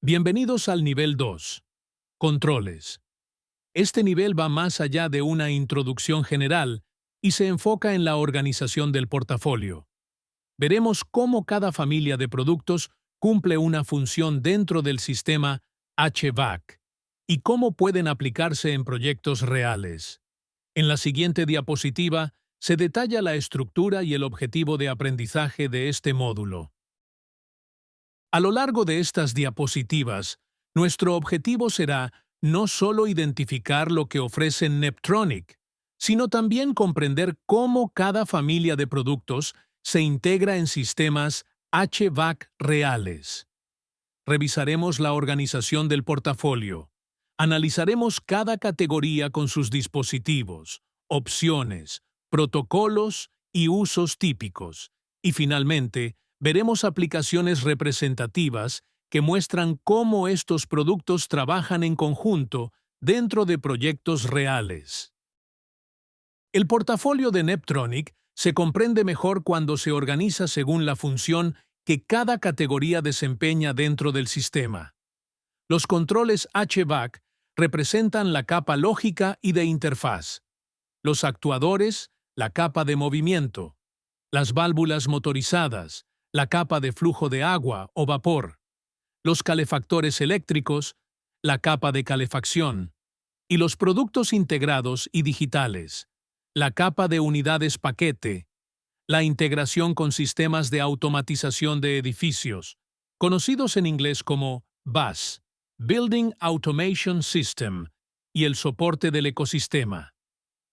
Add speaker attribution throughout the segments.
Speaker 1: Bienvenidos al nivel 2. Controles. Este nivel va más allá de una introducción general y se enfoca en la organización del portafolio. Veremos cómo cada familia de productos cumple una función dentro del sistema HVAC y cómo pueden aplicarse en proyectos reales. En la siguiente diapositiva se detalla la estructura y el objetivo de aprendizaje de este módulo. A lo largo de estas diapositivas, nuestro objetivo será no solo identificar lo que ofrece Neptronic, sino también comprender cómo cada familia de productos se integra en sistemas HVAC reales. Revisaremos la organización del portafolio. Analizaremos cada categoría con sus dispositivos, opciones, protocolos y usos típicos. Y finalmente, veremos aplicaciones representativas que muestran cómo estos productos trabajan en conjunto dentro de proyectos reales. El portafolio de Neptronic se comprende mejor cuando se organiza según la función que cada categoría desempeña dentro del sistema. Los controles HVAC representan la capa lógica y de interfaz. Los actuadores, la capa de movimiento. Las válvulas motorizadas, la capa de flujo de agua o vapor. Los calefactores eléctricos, la capa de calefacción. Y los productos integrados y digitales, la capa de unidades paquete. La integración con sistemas de automatización de edificios, conocidos en inglés como BAS, Building Automation System, y el soporte del ecosistema.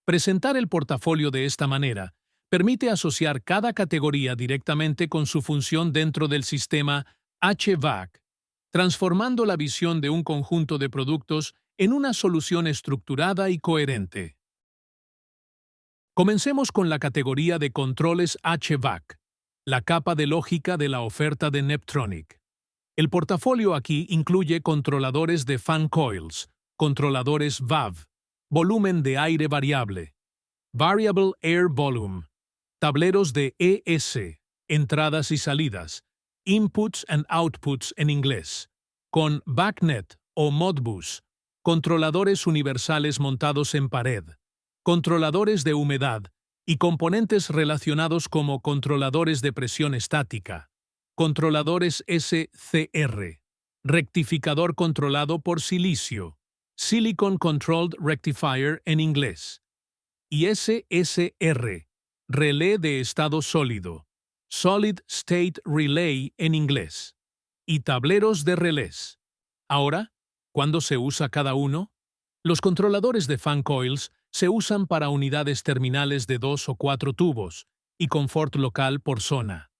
Speaker 1: Presentar el portafolio de esta manera permite asociar cada categoría directamente con su función dentro del sistema HVAC, transformando la visión de un conjunto de productos en una solución estructurada y coherente. Comencemos con la categoría de controles HVAC, la capa de lógica de la oferta de Neptronic. El portafolio aquí incluye controladores de fan coils, controladores VAV, volumen de aire variable, Variable Air Volume, tableros de ES, entradas y salidas, Inputs and Outputs en inglés, con BACnet o Modbus, controladores universales montados en pared, controladores de humedad y componentes relacionados como controladores de presión estática, controladores SCR, rectificador controlado por silicio, Silicon Controlled Rectifier en inglés, y SSR, relé de estado sólido, Solid State Relay en inglés, y tableros de relés. Ahora, ¿cuándo se usa cada uno? Los controladores de fan coils se usan para unidades terminales de 2 o 4 tubos y confort local por zona.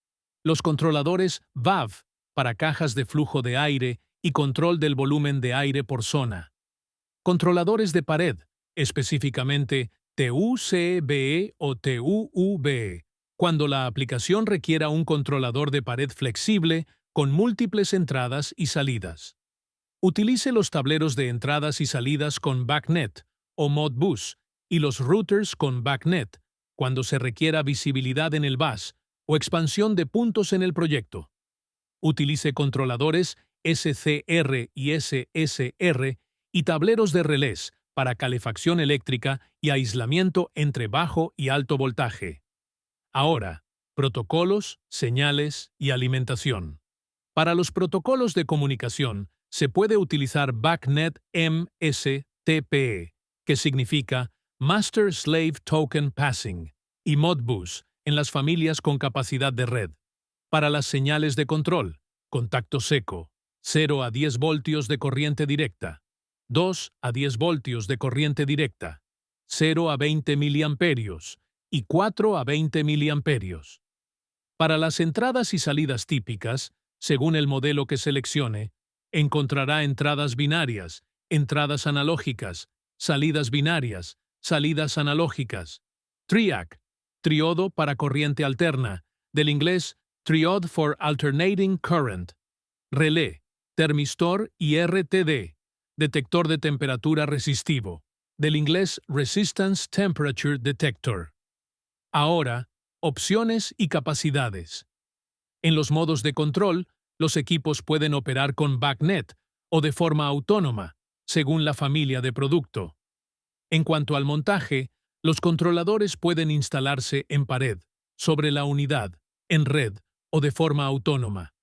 Speaker 1: Los controladores VAV para cajas de flujo de aire y control del volumen de aire por zona. Controladores de pared, específicamente TUCBE o TUVE, cuando la aplicación requiera un controlador de pared flexible con múltiples entradas y salidas. Utilice los tableros de entradas y salidas con BACnet o Modbus y los routers con BACnet cuando se requiera visibilidad en el bus o expansión de puntos en el proyecto. Utilice controladores SCR y SSR y tableros de relés para calefacción eléctrica y aislamiento entre bajo y alto voltaje. Ahora, protocolos, señales y alimentación. Para los protocolos de comunicación, se puede utilizar BACnet MSTPE, que significa Master Slave Token Passing, y Modbus, en las familias con capacidad de red. Para las señales de control, contacto seco, 0 a 10 voltios de corriente directa, 2 a 10 voltios de corriente directa, 0 a 20 miliamperios y 4 a 20 miliamperios. Para las entradas y salidas típicas, según el modelo que seleccione, encontrará entradas binarias, entradas analógicas, salidas binarias, salidas analógicas. TRIAC, triodo para corriente alterna, del inglés Triode for Alternating Current. Relé, termistor y RTD, detector de temperatura resistivo, del inglés Resistance Temperature Detector. Ahora, opciones y capacidades. En los modos de control, los equipos pueden operar con BACnet o de forma autónoma, según la familia de producto. En cuanto al montaje, los controladores pueden instalarse en pared, sobre la unidad, en red o de forma autónoma.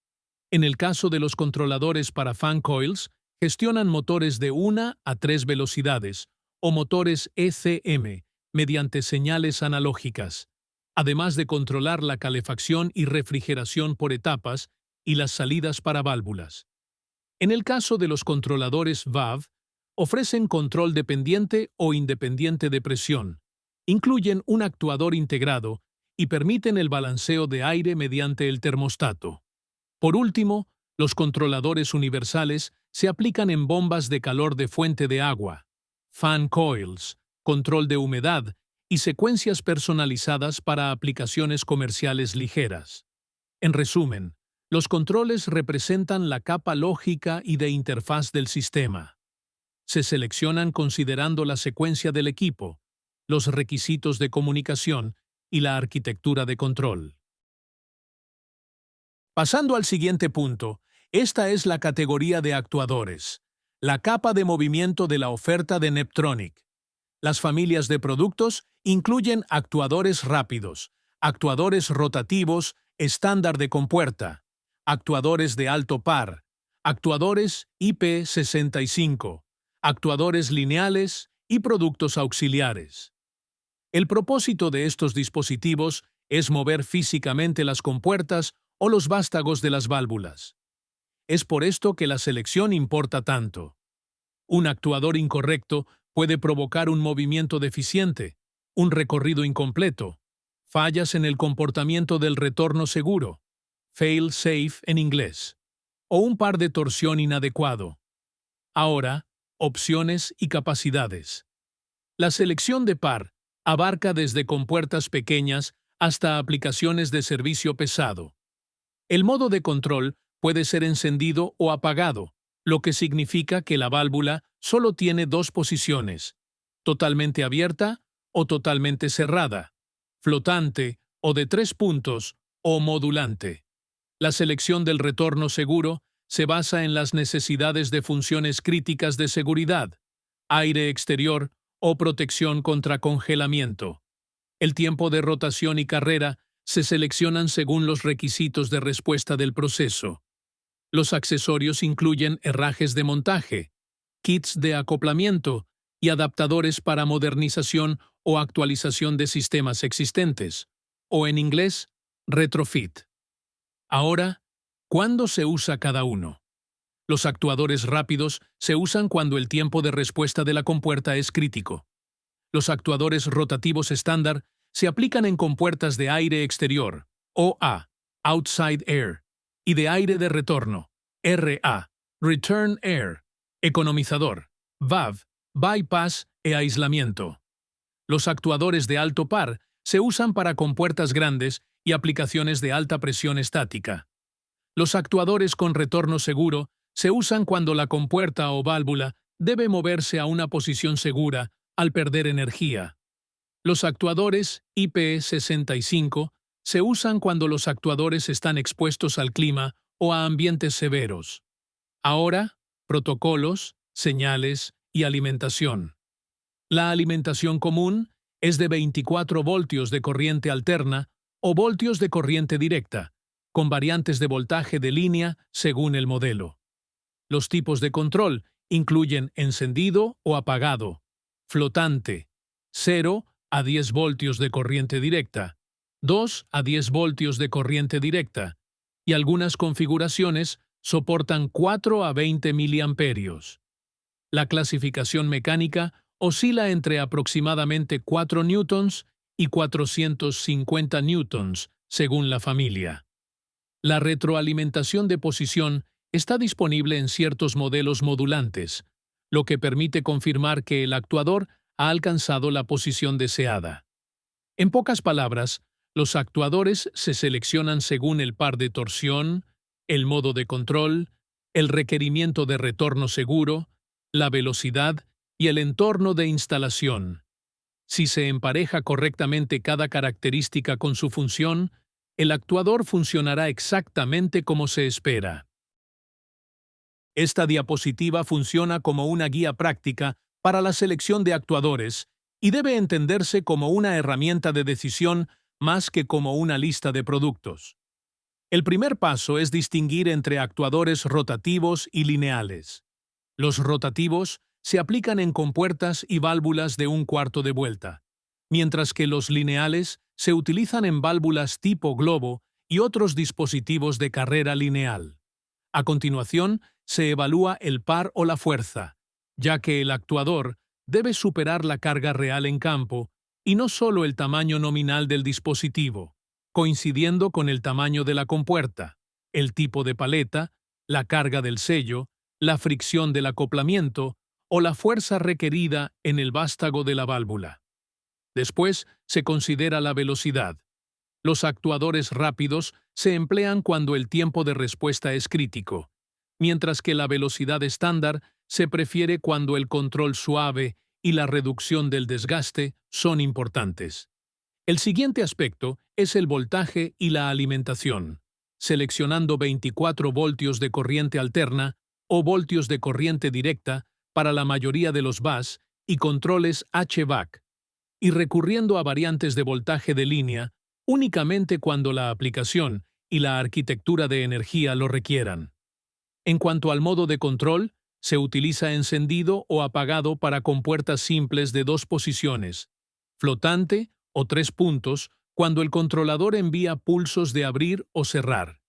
Speaker 1: En el caso de los controladores para fan coils, gestionan motores de 1 a 3 velocidades o motores ECM mediante señales analógicas, además de controlar la calefacción y refrigeración por etapas y las salidas para válvulas. En el caso de los controladores VAV, ofrecen control dependiente o independiente de presión, incluyen un actuador integrado y permiten el balanceo de aire mediante el termostato. Por último, los controladores universales se aplican en bombas de calor de fuente de agua, fan coils, control de humedad y secuencias personalizadas para aplicaciones comerciales ligeras. En resumen, los controles representan la capa lógica y de interfaz del sistema. Se seleccionan considerando la secuencia del equipo, los requisitos de comunicación y la arquitectura de control. Pasando al siguiente punto, esta es la categoría de actuadores, la capa de movimiento de la oferta de Neptronic. Las familias de productos incluyen actuadores rápidos, actuadores rotativos estándar de compuerta, actuadores de alto par, actuadores IP65, actuadores lineales y productos auxiliares. El propósito de estos dispositivos es mover físicamente las compuertas o los vástagos de las válvulas. Es por esto que la selección importa tanto. Un actuador incorrecto puede provocar un movimiento deficiente, un recorrido incompleto, fallas en el comportamiento del retorno seguro, fail safe en inglés, o un par de torsión inadecuado. Ahora, opciones y capacidades. La selección de par abarca desde compuertas pequeñas hasta aplicaciones de servicio pesado. El modo de control puede ser encendido o apagado, lo que significa que la válvula solo tiene dos posiciones, totalmente abierta o totalmente cerrada, flotante o de 3 puntos o modulante. La selección del retorno seguro se basa en las necesidades de funciones críticas de seguridad, aire exterior o protección contra congelamiento. El tiempo de rotación y carrera se seleccionan según los requisitos de respuesta del proceso. Los accesorios incluyen herrajes de montaje, kits de acoplamiento y adaptadores para modernización o actualización de sistemas existentes, o en inglés, retrofit. Ahora, ¿cuándo se usa cada uno? Los actuadores rápidos se usan cuando el tiempo de respuesta de la compuerta es crítico. Los actuadores rotativos estándar se aplican en compuertas de aire exterior, OA, Outside Air, y de aire de retorno, RA, Return Air, economizador, VAV, bypass e aislamiento. Los actuadores de alto par se usan para compuertas grandes y aplicaciones de alta presión estática. Los actuadores con retorno seguro se usan cuando la compuerta o válvula debe moverse a una posición segura al perder energía. Los actuadores IP65 se usan cuando los actuadores están expuestos al clima o a ambientes severos. Ahora, protocolos, señales y alimentación. La alimentación común es de 24 voltios de corriente alterna o voltios de corriente directa, con variantes de voltaje de línea según el modelo. Los tipos de control incluyen encendido o apagado, flotante, 0 a 10 voltios de corriente directa, 2 a 10 voltios de corriente directa, y algunas configuraciones soportan 4 a 20 miliamperios. La clasificación mecánica oscila entre aproximadamente 4 newtons y 450 newtons, según la familia. La retroalimentación de posición está disponible en ciertos modelos modulantes, lo que permite confirmar que el actuador ha alcanzado la posición deseada. En pocas palabras, los actuadores se seleccionan según el par de torsión, el modo de control, el requerimiento de retorno seguro, la velocidad y el entorno de instalación. Si se empareja correctamente cada característica con su función, el actuador funcionará exactamente como se espera. Esta diapositiva funciona como una guía práctica para la selección de actuadores y debe entenderse como una herramienta de decisión más que como una lista de productos. El primer paso es distinguir entre actuadores rotativos y lineales. Los rotativos se aplican en compuertas y válvulas de un cuarto de vuelta, mientras que los lineales se utilizan en válvulas tipo globo y otros dispositivos de carrera lineal. A continuación, se evalúa el par o la fuerza, ya que el actuador debe superar la carga real en campo y no solo el tamaño nominal del dispositivo, coincidiendo con el tamaño de la compuerta, el tipo de paleta, la carga del sello, la fricción del acoplamiento o la fuerza requerida en el vástago de la válvula. Después se considera la velocidad. Los actuadores rápidos se emplean cuando el tiempo de respuesta es crítico, mientras que la velocidad estándar se prefiere cuando el control suave y la reducción del desgaste son importantes. El siguiente aspecto es el voltaje y la alimentación, seleccionando 24 voltios de corriente alterna o voltios de corriente directa para la mayoría de los VAS y controles HVAC, y recurriendo a variantes de voltaje de línea únicamente cuando la aplicación y la arquitectura de energía lo requieran. En cuanto al modo de control, se utiliza encendido o apagado para compuertas simples de 2 posiciones, flotante o 3 puntos cuando el controlador envía pulsos de abrir o cerrar,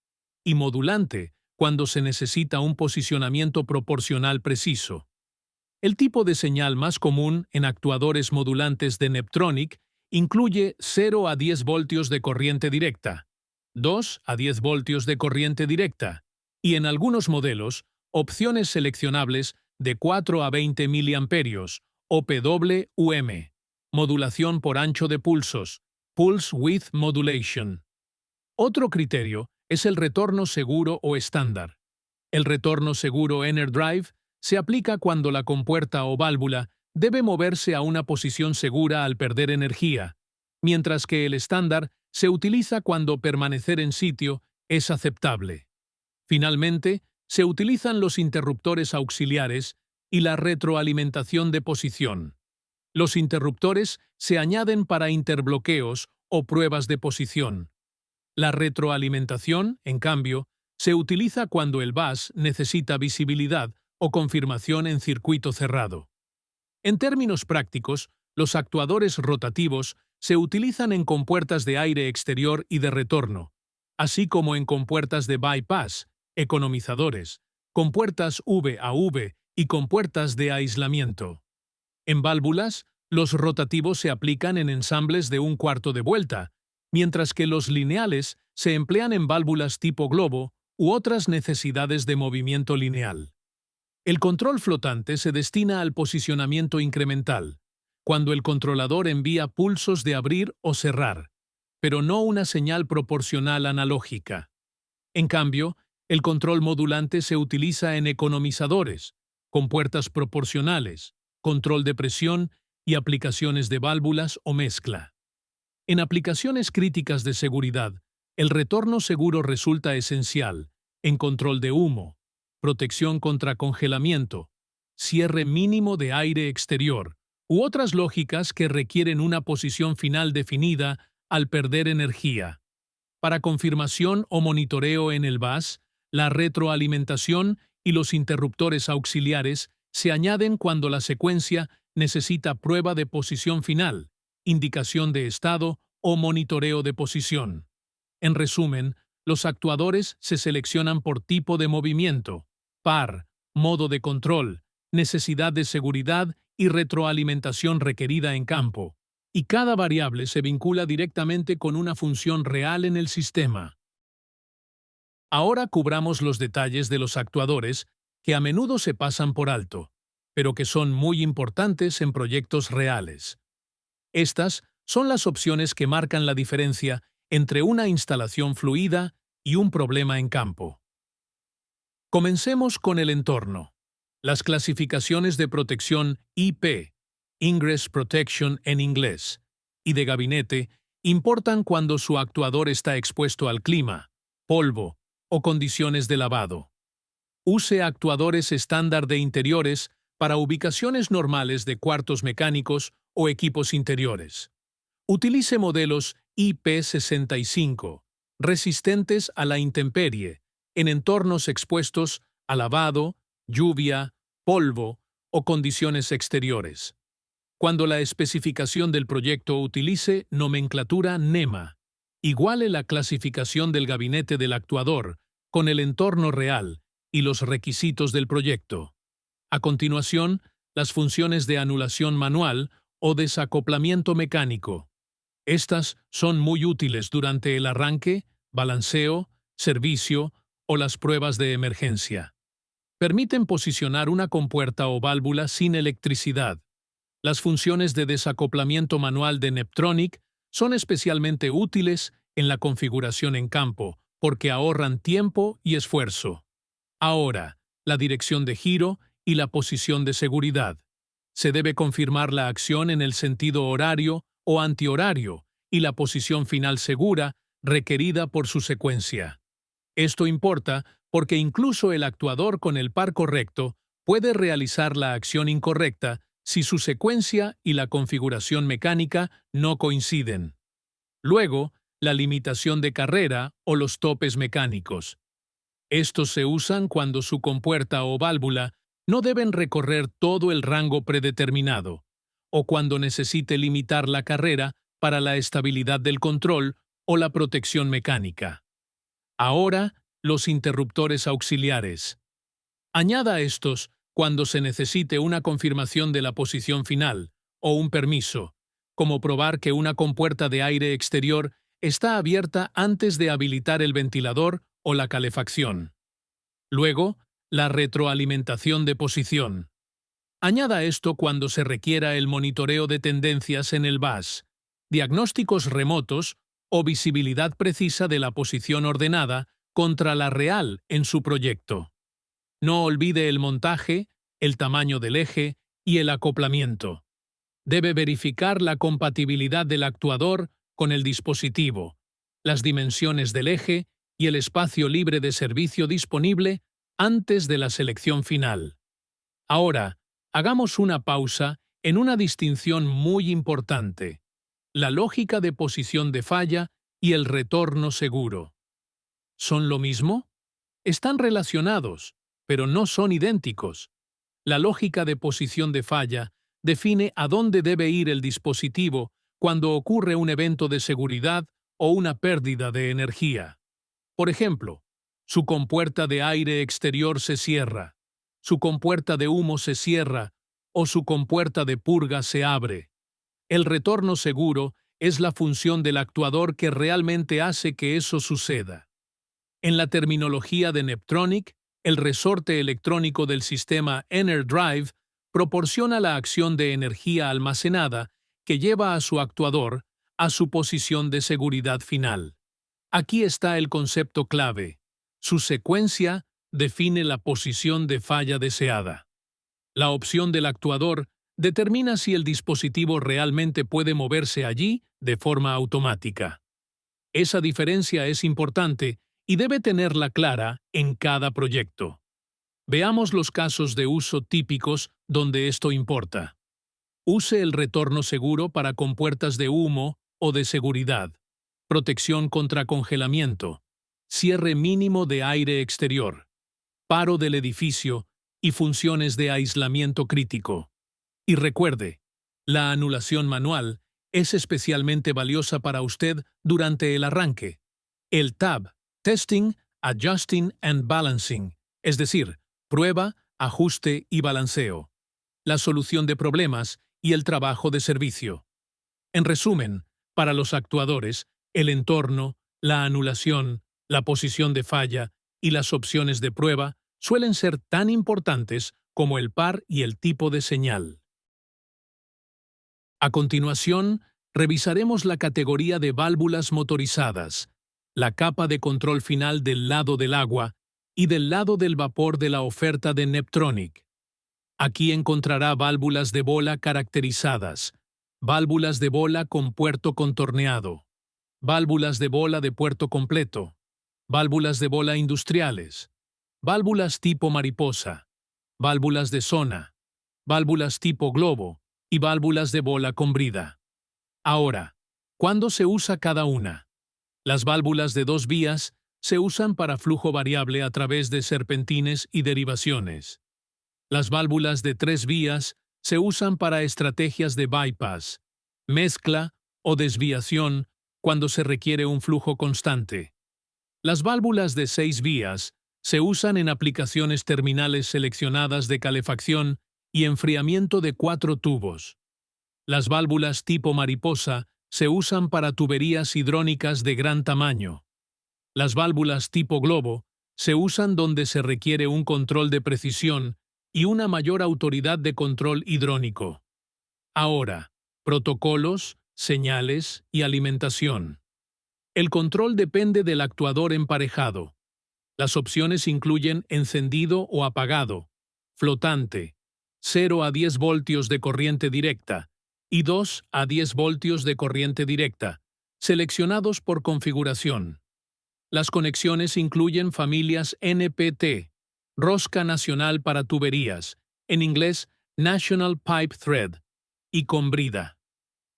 Speaker 1: y modulante cuando se necesita un posicionamiento proporcional preciso. El tipo de señal más común en actuadores modulantes de Neptronic incluye 0 a 10 voltios de corriente directa, 2 a 10 voltios de corriente directa, y en algunos modelos, opciones seleccionables de 4 a 20 miliamperios o PWM, modulación por ancho de pulsos, Pulse Width Modulation. Otro criterio es el retorno seguro o estándar. El retorno seguro EnerDrive se aplica cuando la compuerta o válvula debe moverse a una posición segura al perder energía, mientras que el estándar se utiliza cuando permanecer en sitio es aceptable. Finalmente, se utilizan los interruptores auxiliares y la retroalimentación de posición. Los interruptores se añaden para interbloqueos o pruebas de posición. La retroalimentación, en cambio, se utiliza cuando el VAS necesita visibilidad o confirmación en circuito cerrado. En términos prácticos, los actuadores rotativos se utilizan en compuertas de aire exterior y de retorno, así como en compuertas de bypass, economizadores, compuertas V-A-V y compuertas de aislamiento. En válvulas, los rotativos se aplican en ensambles de un cuarto de vuelta, mientras que los lineales se emplean en válvulas tipo globo u otras necesidades de movimiento lineal. El control flotante se destina al posicionamiento incremental, cuando el controlador envía pulsos de abrir o cerrar, pero no una señal proporcional analógica. En cambio, el control modulante se utiliza en economizadores, compuertas proporcionales, control de presión y aplicaciones de válvulas o mezcla. En aplicaciones críticas de seguridad, el retorno seguro resulta esencial en control de humo, protección contra congelamiento, cierre mínimo de aire exterior u otras lógicas que requieren una posición final definida al perder energía. Para confirmación o monitoreo en el VAS, la retroalimentación y los interruptores auxiliares se añaden cuando la secuencia necesita prueba de posición final, indicación de estado o monitoreo de posición. En resumen, los actuadores se seleccionan por tipo de movimiento, par, modo de control, necesidad de seguridad y retroalimentación requerida en campo, y cada variable se vincula directamente con una función real en el sistema. Ahora cubramos los detalles de los actuadores que a menudo se pasan por alto, pero que son muy importantes en proyectos reales. Estas son las opciones que marcan la diferencia entre una instalación fluida y un problema en campo. Comencemos con el entorno. Las clasificaciones de protección IP, Ingress Protection en inglés, y de gabinete importan cuando su actuador está expuesto al clima, polvo o condiciones de lavado. Use actuadores estándar de interiores para ubicaciones normales de cuartos mecánicos o equipos interiores. Utilice modelos IP65, resistentes a la intemperie, en entornos expuestos a lavado, lluvia, polvo o condiciones exteriores. Cuando la especificación del proyecto utilice nomenclatura NEMA, iguale la clasificación del gabinete del actuador con el entorno real y los requisitos del proyecto. A continuación, las funciones de anulación manual o desacoplamiento mecánico. Estas son muy útiles durante el arranque, balanceo, servicio o las pruebas de emergencia. Permiten posicionar una compuerta o válvula sin electricidad. Las funciones de desacoplamiento manual de Neptronic son especialmente útiles en la configuración en campo porque ahorran tiempo y esfuerzo. Ahora, la dirección de giro y la posición de seguridad. Se debe confirmar la acción en el sentido horario o antihorario y la posición final segura requerida por su secuencia. Esto importa porque incluso el actuador con el par correcto puede realizar la acción incorrecta si su secuencia y la configuración mecánica no coinciden. Luego, la limitación de carrera o los topes mecánicos. Estos se usan cuando su compuerta o válvula no deben recorrer todo el rango predeterminado, o cuando necesite limitar la carrera para la estabilidad del control o la protección mecánica. Ahora, los interruptores auxiliares. Añada estos cuando se necesite una confirmación de la posición final o un permiso, como probar que una compuerta de aire exterior está abierta antes de habilitar el ventilador o la calefacción. Luego, la retroalimentación de posición. Añada esto cuando se requiera el monitoreo de tendencias en el bus, diagnósticos remotos o visibilidad precisa de la posición ordenada contra la real en su proyecto. No olvide el montaje, el tamaño del eje y el acoplamiento. Debe verificar la compatibilidad del actuador con el dispositivo, las dimensiones del eje y el espacio libre de servicio disponible antes de la selección final. Ahora, hagamos una pausa en una distinción muy importante: la lógica de posición de falla y el retorno seguro. ¿Son lo mismo? Están relacionados, pero no son idénticos. La lógica de posición de falla define a dónde debe ir el dispositivo cuando ocurre un evento de seguridad o una pérdida de energía. Por ejemplo, su compuerta de aire exterior se cierra, su compuerta de humo se cierra o su compuerta de purga se abre. El retorno seguro es la función del actuador que realmente hace que eso suceda. En la terminología de Neptronic, el resorte electrónico del sistema EnerDrive proporciona la acción de energía almacenada que lleva a su actuador a su posición de seguridad final. Aquí está el concepto clave. Su secuencia define la posición de falla deseada. La opción del actuador determina si el dispositivo realmente puede moverse allí de forma automática. Esa diferencia es importante y debe tenerla clara en cada proyecto. Veamos los casos de uso típicos donde esto importa. Use el retorno seguro para compuertas de humo o de seguridad, protección contra congelamiento, cierre mínimo de aire exterior, paro del edificio y funciones de aislamiento crítico. Y recuerde, la anulación manual es especialmente valiosa para usted durante el arranque. El TAB, Testing, Adjusting and Balancing, es decir, prueba, ajuste y balanceo, la solución de problemas y el trabajo de servicio. En resumen, para los actuadores, el entorno, la anulación, la posición de falla y las opciones de prueba suelen ser tan importantes como el par y el tipo de señal. A continuación, revisaremos la categoría de válvulas motorizadas, la capa de control final del lado del agua y del lado del vapor de la oferta de Neptronic. Aquí encontrará válvulas de bola caracterizadas, válvulas de bola con puerto contorneado, válvulas de bola de puerto completo, válvulas de bola industriales, válvulas tipo mariposa, válvulas de zona, válvulas tipo globo y válvulas de bola con brida. Ahora, ¿cuándo se usa cada una? Las válvulas de 2 vías se usan para flujo variable a través de serpentines y derivaciones. Las válvulas de 3 vías se usan para estrategias de bypass, mezcla o desviación cuando se requiere un flujo constante. Las válvulas de 6 vías se usan en aplicaciones terminales seleccionadas de calefacción y enfriamiento de 4 tubos. Las válvulas tipo mariposa se usan para tuberías hidrónicas de gran tamaño. Las válvulas tipo globo se usan donde se requiere un control de precisión y una mayor autoridad de control hidrónico. Ahora, protocolos, señales y alimentación. El control depende del actuador emparejado. Las opciones incluyen encendido o apagado, flotante, 0 a 10 voltios de corriente directa y 2 a 10 voltios de corriente directa, seleccionados por configuración. Las conexiones incluyen familias NPT, rosca nacional para tuberías, en inglés National Pipe Thread, y con brida.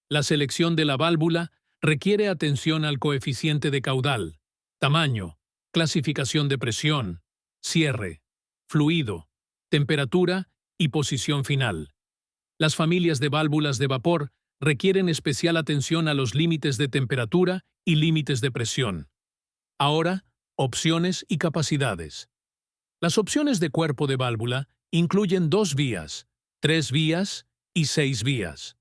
Speaker 1: La selección de la válvula requiere atención al coeficiente de caudal, tamaño, clasificación de presión, cierre, fluido, temperatura y posición final. Las familias de válvulas de vapor requieren especial atención a los límites de temperatura y límites de presión. Ahora, opciones y capacidades. Las opciones de cuerpo de válvula incluyen 2 vías, 3 vías y 6 vías.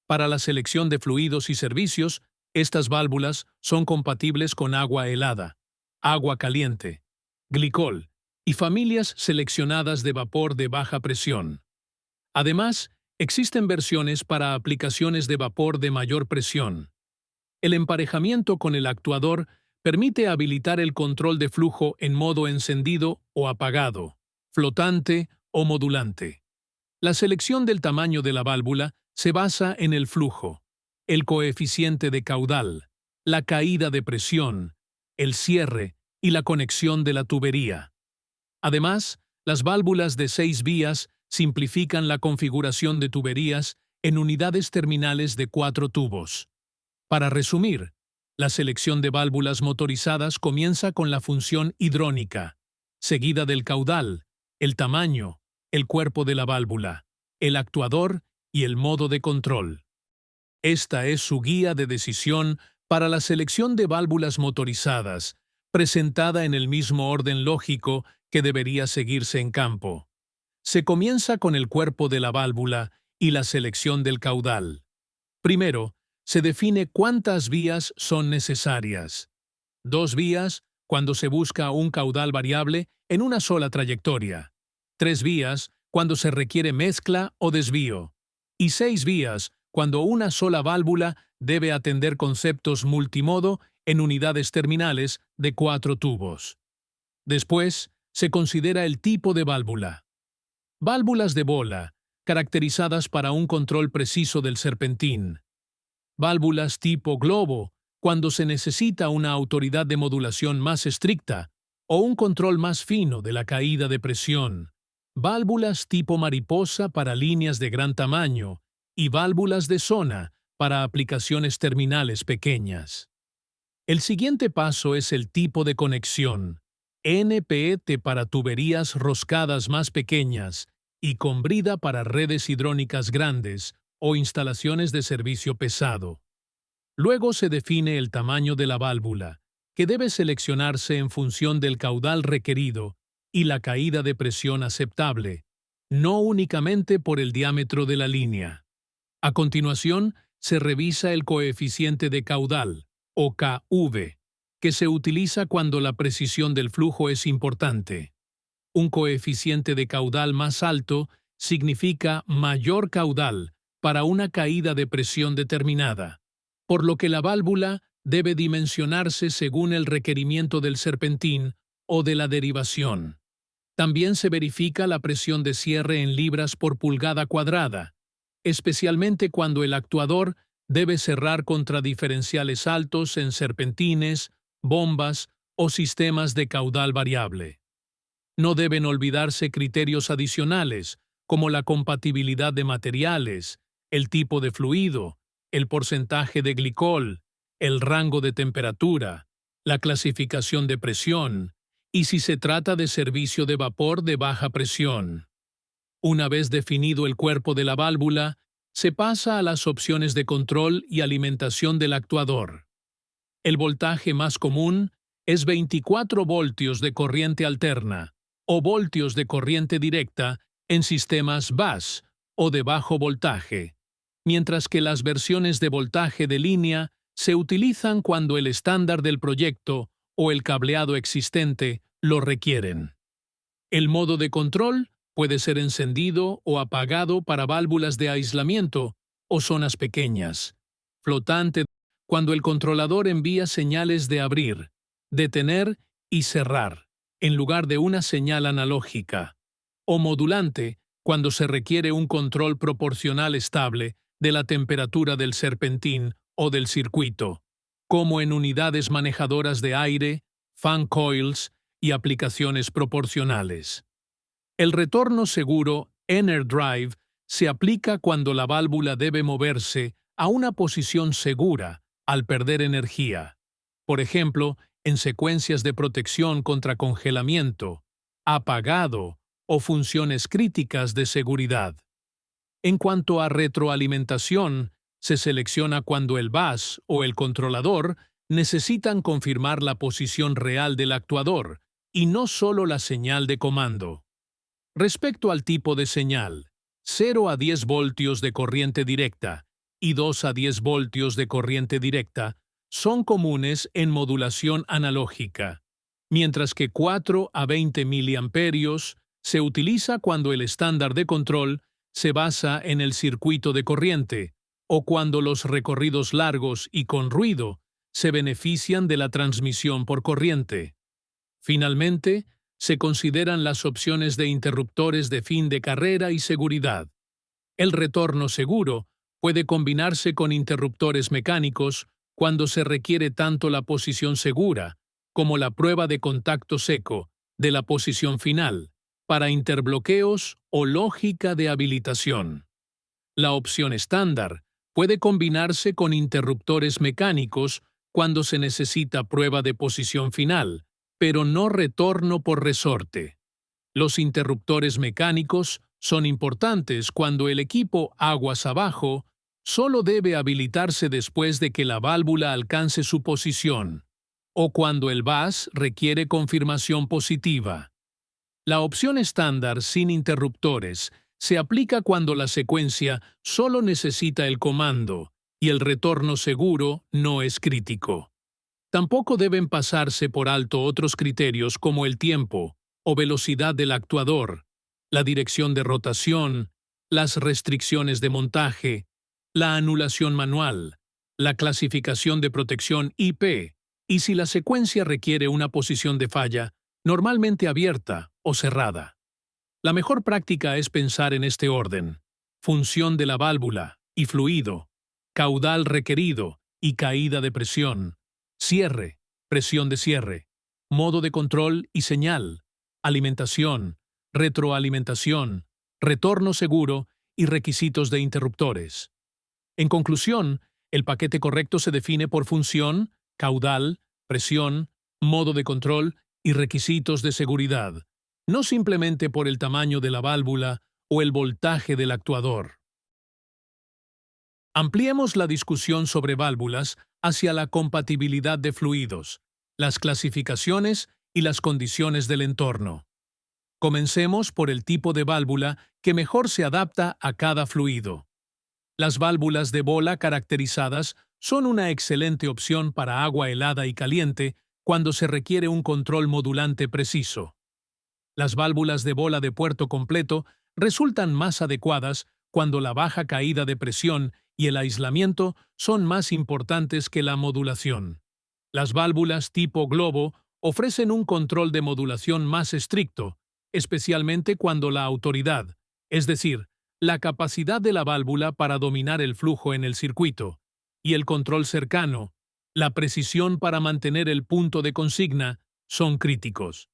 Speaker 1: Para la selección de fluidos y servicios, estas válvulas son compatibles con agua helada, agua caliente, glicol y familias seleccionadas de vapor de baja presión. Además, existen versiones para aplicaciones de vapor de mayor presión. El emparejamiento con el actuador permite habilitar el control de flujo en modo encendido o apagado, flotante o modulante. La selección del tamaño de la válvula se basa en el flujo, el coeficiente de caudal, la caída de presión, el cierre y la conexión de la tubería. Además, las válvulas de 6 vías simplifican la configuración de tuberías en unidades terminales de 4 tubos. Para resumir, la selección de válvulas motorizadas comienza con la función hidrónica, seguida del caudal, el tamaño, el cuerpo de la válvula, el actuador y el modo de control. Esta es su guía de decisión para la selección de válvulas motorizadas, presentada en el mismo orden lógico que debería seguirse en campo. Se comienza con el cuerpo de la válvula y la selección del caudal. Primero, se define cuántas vías son necesarias. 2 vías cuando se busca un caudal variable en una sola trayectoria. 3 vías cuando se requiere mezcla o desvío. Y 6 vías cuando una sola válvula debe atender conceptos multimodo en unidades terminales de 4 tubos. Después, se considera el tipo de válvula. Válvulas de bola, caracterizadas para un control preciso del serpentín. Válvulas tipo globo, cuando se necesita una autoridad de modulación más estricta o un control más fino de la caída de presión. Válvulas tipo mariposa para líneas de gran tamaño y válvulas de zona para aplicaciones terminales pequeñas. El siguiente paso es el tipo de conexión. NPT para tuberías roscadas más pequeñas y con brida para redes hidrónicas grandes o instalaciones de servicio pesado. Luego se define el tamaño de la válvula, que debe seleccionarse en función del caudal requerido y la caída de presión aceptable, no únicamente por el diámetro de la línea. A continuación, se revisa el coeficiente de caudal, o KV, que se utiliza cuando la precisión del flujo es importante. Un coeficiente de caudal más alto significa mayor caudal para una caída de presión determinada, por lo que la válvula debe dimensionarse según el requerimiento del serpentín o de la derivación. También se verifica la presión de cierre en libras por pulgada cuadrada, especialmente cuando el actuador debe cerrar contra diferenciales altos en serpentines, bombas o sistemas de caudal variable. No deben olvidarse criterios adicionales, como la compatibilidad de materiales, el tipo de fluido, el porcentaje de glicol, el rango de temperatura, la clasificación de presión, y si se trata de servicio de vapor de baja presión. Una vez definido el cuerpo de la válvula, se pasa a las opciones de control y alimentación del actuador. El voltaje más común es 24 voltios de corriente alterna o voltios de corriente directa en sistemas bus o de bajo voltaje, mientras que las versiones de voltaje de línea se utilizan cuando el estándar del proyecto o el cableado existente lo requieren. El modo de control puede ser encendido o apagado para válvulas de aislamiento o zonas pequeñas. Flotante cuando el controlador envía señales de abrir, detener y cerrar, en lugar de una señal analógica. O modulante cuando se requiere un control proporcional estable de la temperatura del serpentín o del circuito, como en unidades manejadoras de aire, fan coils y aplicaciones proporcionales. El retorno seguro, Inner Drive, se aplica cuando la válvula debe moverse a una posición segura al perder energía. Por ejemplo, en secuencias de protección contra congelamiento, apagado o funciones críticas de seguridad. En cuanto a retroalimentación, se selecciona cuando el bus o el controlador necesitan confirmar la posición real del actuador y no solo la señal de comando. Respecto al tipo de señal, 0 a 10 voltios de corriente directa y 2 a 10 voltios de corriente directa son comunes en modulación analógica, mientras que 4 a 20 miliamperios se utiliza cuando el estándar de control se basa en el circuito de corriente o cuando los recorridos largos y con ruido se benefician de la transmisión por corriente. Finalmente, se consideran las opciones de interruptores de fin de carrera y seguridad. El retorno seguro puede combinarse con interruptores mecánicos cuando se requiere tanto la posición segura como la prueba de contacto seco de la posición final para interbloqueos o lógica de habilitación. La opción estándar puede combinarse con interruptores mecánicos cuando se necesita prueba de posición final, pero no retorno por resorte. Los interruptores mecánicos son importantes cuando el equipo aguas abajo solo debe habilitarse después de que la válvula alcance su posición, o cuando el bus requiere confirmación positiva. La opción estándar sin interruptores se aplica cuando la secuencia solo necesita el comando y el retorno seguro no es crítico. Tampoco deben pasarse por alto otros criterios como el tiempo o velocidad del actuador, la dirección de rotación, las restricciones de montaje, la anulación manual, la clasificación de protección IP, y si la secuencia requiere una posición de falla, normalmente abierta o cerrada. La mejor práctica es pensar en este orden: función de la válvula y fluido, caudal requerido y caída de presión, cierre, presión de cierre, modo de control y señal, alimentación, retroalimentación, retorno seguro y requisitos de interruptores. En conclusión, el paquete correcto se define por función, caudal, presión, modo de control y requisitos de seguridad, no simplemente por el tamaño de la válvula o el voltaje del actuador. Ampliemos la discusión sobre válvulas hacia la compatibilidad de fluidos, las clasificaciones y las condiciones del entorno. Comencemos por el tipo de válvula que mejor se adapta a cada fluido. Las válvulas de bola caracterizadas son una excelente opción para agua helada y caliente cuando se requiere un control modulante preciso. Las válvulas de bola de puerto completo resultan más adecuadas cuando la baja caída de presión y el aislamiento son más importantes que la modulación. Las válvulas tipo globo ofrecen un control de modulación más estricto, especialmente cuando la autoridad, es decir, la capacidad de la válvula para dominar el flujo en el circuito, y el control cercano, la precisión para mantener el punto de consigna, son críticos.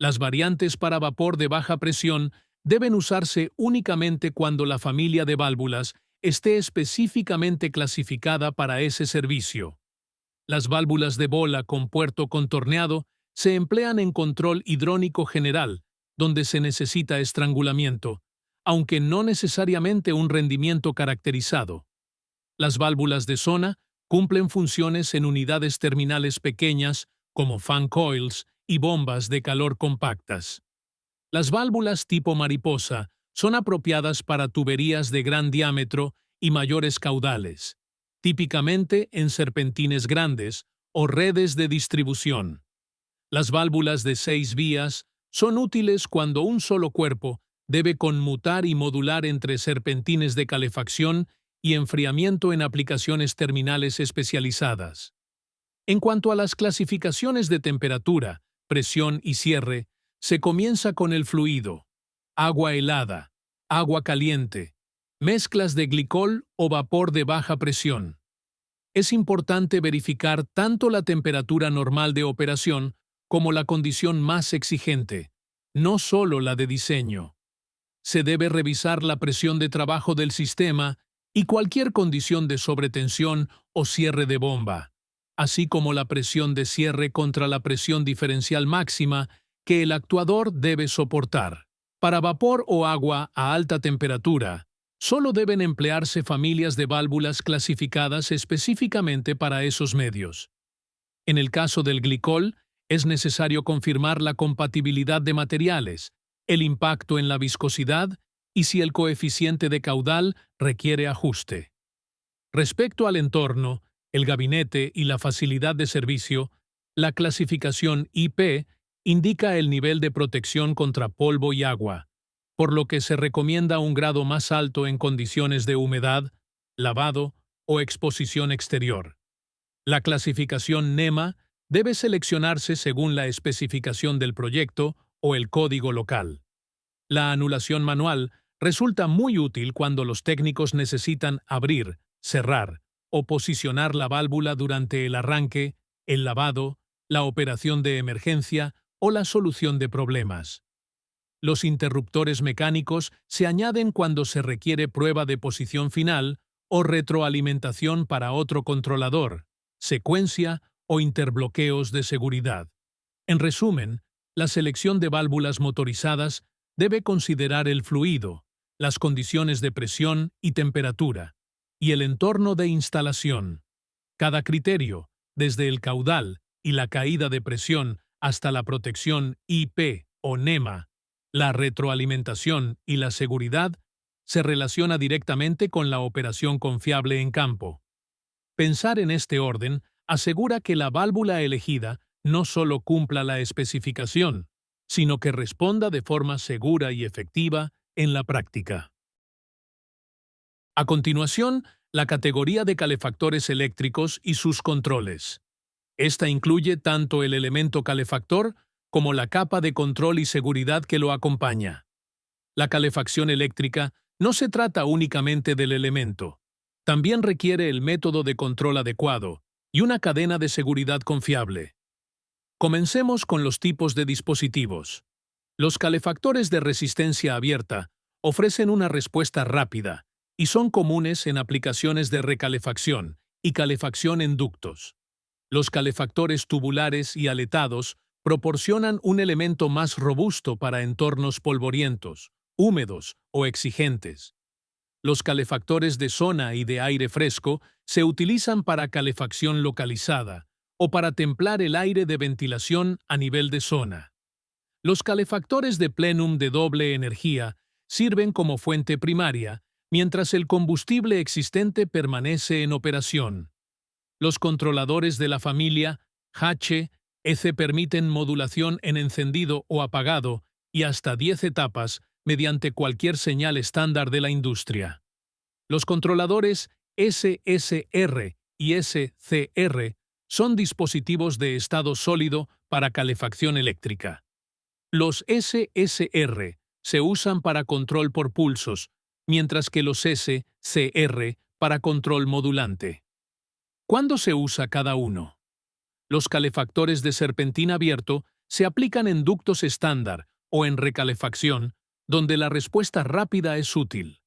Speaker 1: Las variantes para vapor de baja presión deben usarse únicamente cuando la familia de válvulas esté específicamente clasificada para ese servicio. Las válvulas de bola con puerto contorneado se emplean en control hidrónico general, donde se necesita estrangulamiento, aunque no necesariamente un rendimiento caracterizado. Las válvulas de zona cumplen funciones en unidades terminales pequeñas, como fan coils y bombas de calor compactas. Las válvulas tipo mariposa son apropiadas para tuberías de gran diámetro y mayores caudales, típicamente en serpentines grandes o redes de distribución. Las válvulas de 6 vías son útiles cuando un solo cuerpo debe conmutar y modular entre serpentines de calefacción y enfriamiento en aplicaciones terminales especializadas. En cuanto a las clasificaciones de temperatura, presión y cierre, se comienza con el fluido, agua helada, agua caliente, mezclas de glicol o vapor de baja presión. Es importante verificar tanto la temperatura normal de operación como la condición más exigente, no solo la de diseño. Se debe revisar la presión de trabajo del sistema y cualquier condición de sobretensión o cierre de bomba, así como la presión de cierre contra la presión diferencial máxima que el actuador debe soportar. Para vapor o agua a alta temperatura, solo deben emplearse familias de válvulas clasificadas específicamente para esos medios. En el caso del glicol, es necesario confirmar la compatibilidad de materiales, el impacto en la viscosidad y si el coeficiente de caudal requiere ajuste. Respecto al entorno, el gabinete y la facilidad de servicio, la clasificación IP indica el nivel de protección contra polvo y agua, por lo que se recomienda un grado más alto en condiciones de humedad, lavado o exposición exterior. La clasificación NEMA debe seleccionarse según la especificación del proyecto o el código local. La anulación manual resulta muy útil cuando los técnicos necesitan abrir, cerrar o posicionar la válvula durante el arranque, el lavado, la operación de emergencia o la solución de problemas. Los interruptores mecánicos se añaden cuando se requiere prueba de posición final o retroalimentación para otro controlador, secuencia o interbloqueos de seguridad. En resumen, la selección de válvulas motorizadas debe considerar el fluido, las condiciones de presión y temperatura, y el entorno de instalación. Cada criterio, desde el caudal y la caída de presión hasta la protección IP o NEMA, la retroalimentación y la seguridad, se relaciona directamente con la operación confiable en campo. Pensar en este orden asegura que la válvula elegida no solo cumpla la especificación, sino que responda de forma segura y efectiva en la práctica. A continuación, la categoría de calefactores eléctricos y sus controles. Esta incluye tanto el elemento calefactor como la capa de control y seguridad que lo acompaña. La calefacción eléctrica no se trata únicamente del elemento. También requiere el método de control adecuado y una cadena de seguridad confiable. Comencemos con los tipos de dispositivos. Los calefactores de resistencia abierta ofrecen una respuesta rápida y son comunes en aplicaciones de recalefacción y calefacción en ductos. Los calefactores tubulares y aletados proporcionan un elemento más robusto para entornos polvorientos, húmedos o exigentes. Los calefactores de zona y de aire fresco se utilizan para calefacción localizada o para templar el aire de ventilación a nivel de zona. Los calefactores de plenum de doble energía sirven como fuente primaria, mientras el combustible existente permanece en operación. Los controladores de la familia HEC permiten modulación en encendido o apagado y hasta 10 etapas mediante cualquier señal estándar de la industria. Los controladores SSR y SCR son dispositivos de estado sólido para calefacción eléctrica. Los SSR se usan para control por pulsos, mientras que los SCR para control modulante. ¿Cuándo se usa cada uno? Los calefactores de serpentín abierto Se aplican en ductos estándar o en recalefacción, donde la respuesta rápida es útil.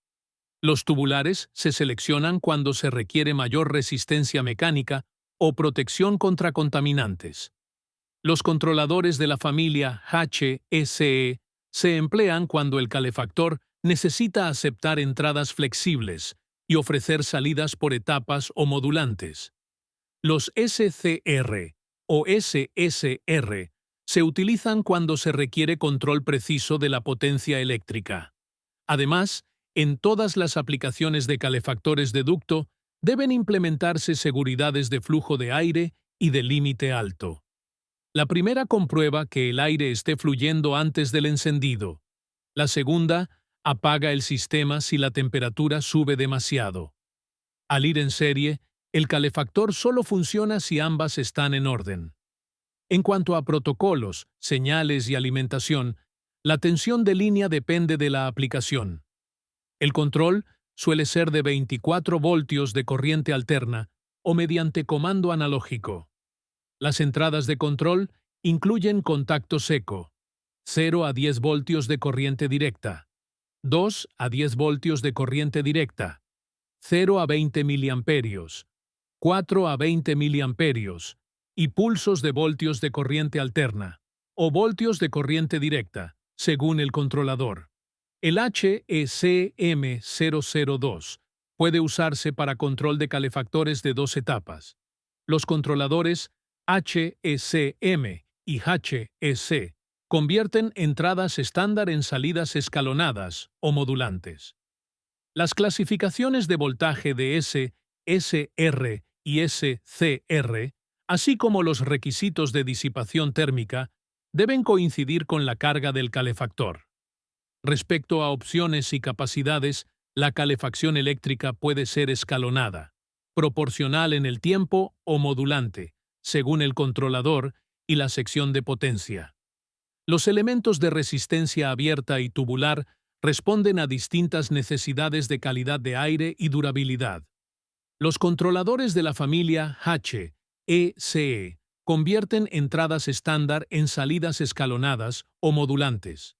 Speaker 1: Los tubulares se seleccionan cuando se requiere mayor resistencia mecánica o protección contra contaminantes. Los controladores de la familia HSE se emplean cuando el calefactor necesita aceptar entradas flexibles y ofrecer salidas por etapas o modulantes. Los SCR o SSR se utilizan cuando se requiere control preciso de la potencia eléctrica. Además, en todas las aplicaciones de calefactores de ducto deben implementarse seguridades de flujo de aire y de límite alto. La primera comprueba que el aire esté fluyendo antes del encendido. La segunda apaga el sistema si la temperatura sube demasiado. Al ir en serie, el calefactor solo funciona si ambas están en orden. En cuanto a protocolos, señales y alimentación, la tensión de línea depende de la aplicación. El control suele ser de 24 voltios de corriente alterna o mediante comando analógico. Las entradas de control incluyen contacto seco, 0 a 10 voltios de corriente directa, 2 a 10 voltios de corriente directa, 0 a 20 miliamperios, 4 a 20 miliamperios y pulsos de voltios de corriente alterna o voltios de corriente directa, según el controlador. El HECM002 puede usarse para control de calefactores de dos etapas. Los controladores HECM y HEC convierten entradas estándar en salidas escalonadas o modulantes. Las clasificaciones de voltaje de SR y SCR, así como los requisitos de disipación térmica, deben coincidir con la carga del calefactor. Respecto a opciones y capacidades, la calefacción eléctrica puede ser escalonada, proporcional en el tiempo o modulante, según el controlador y la sección de potencia. Los elementos de resistencia abierta y tubular responden a distintas necesidades de calidad de aire y durabilidad. Los controladores de la familia HECE convierten entradas estándar en salidas escalonadas o modulantes.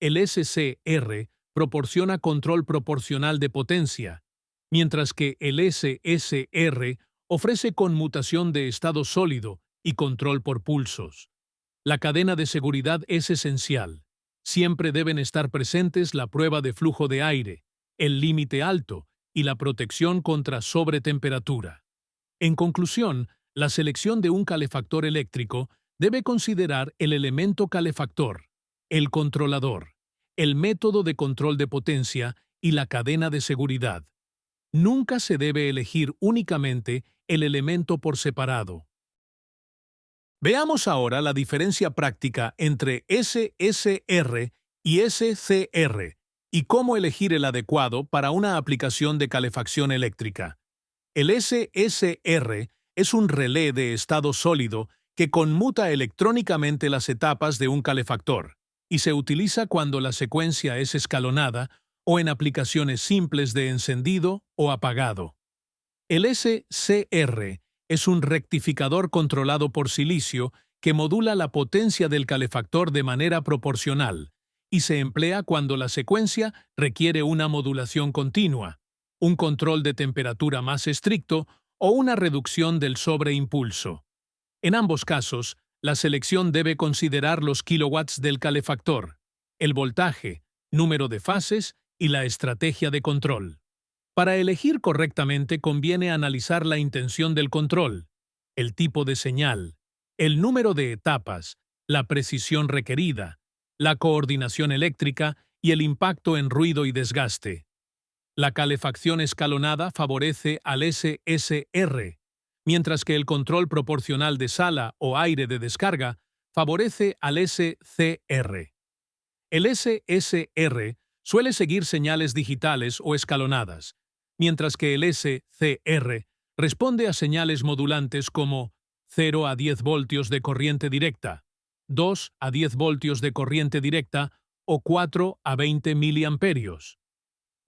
Speaker 1: El SCR proporciona control proporcional de potencia, mientras que el SSR ofrece conmutación de estado sólido y control por pulsos. La cadena de seguridad es esencial. Siempre deben estar presentes la prueba de flujo de aire, el límite alto y la protección contra sobretemperatura. En conclusión, la selección de un calefactor eléctrico debe considerar el elemento calefactor, el controlador, el método de control de potencia y la cadena de seguridad. Nunca se debe elegir únicamente el elemento por separado. Veamos ahora la diferencia práctica entre SSR y SCR y cómo elegir el adecuado para una aplicación de calefacción eléctrica. El SSR es un relé de estado sólido que conmuta electrónicamente las etapas de un calefactor y se utiliza cuando la secuencia es escalonada o en aplicaciones simples de encendido o apagado. El SCR es un rectificador controlado por silicio que modula la potencia del calefactor de manera proporcional y se emplea cuando la secuencia requiere una modulación continua, un control de temperatura más estricto o una reducción del sobreimpulso. En ambos casos, la selección debe considerar los kilowatts del calefactor, el voltaje, número de fases y la estrategia de control. Para elegir correctamente conviene analizar la intención del control, el tipo de señal, el número de etapas, la precisión requerida, la coordinación eléctrica y el impacto en ruido y desgaste. La calefacción escalonada favorece al SSR, mientras que el control proporcional de sala o aire de descarga favorece al SCR. El SSR suele seguir señales digitales o escalonadas, mientras que el SCR responde a señales modulantes como 0 a 10 voltios de corriente directa, 2 a 10 voltios de corriente directa o 4 a 20 miliamperios.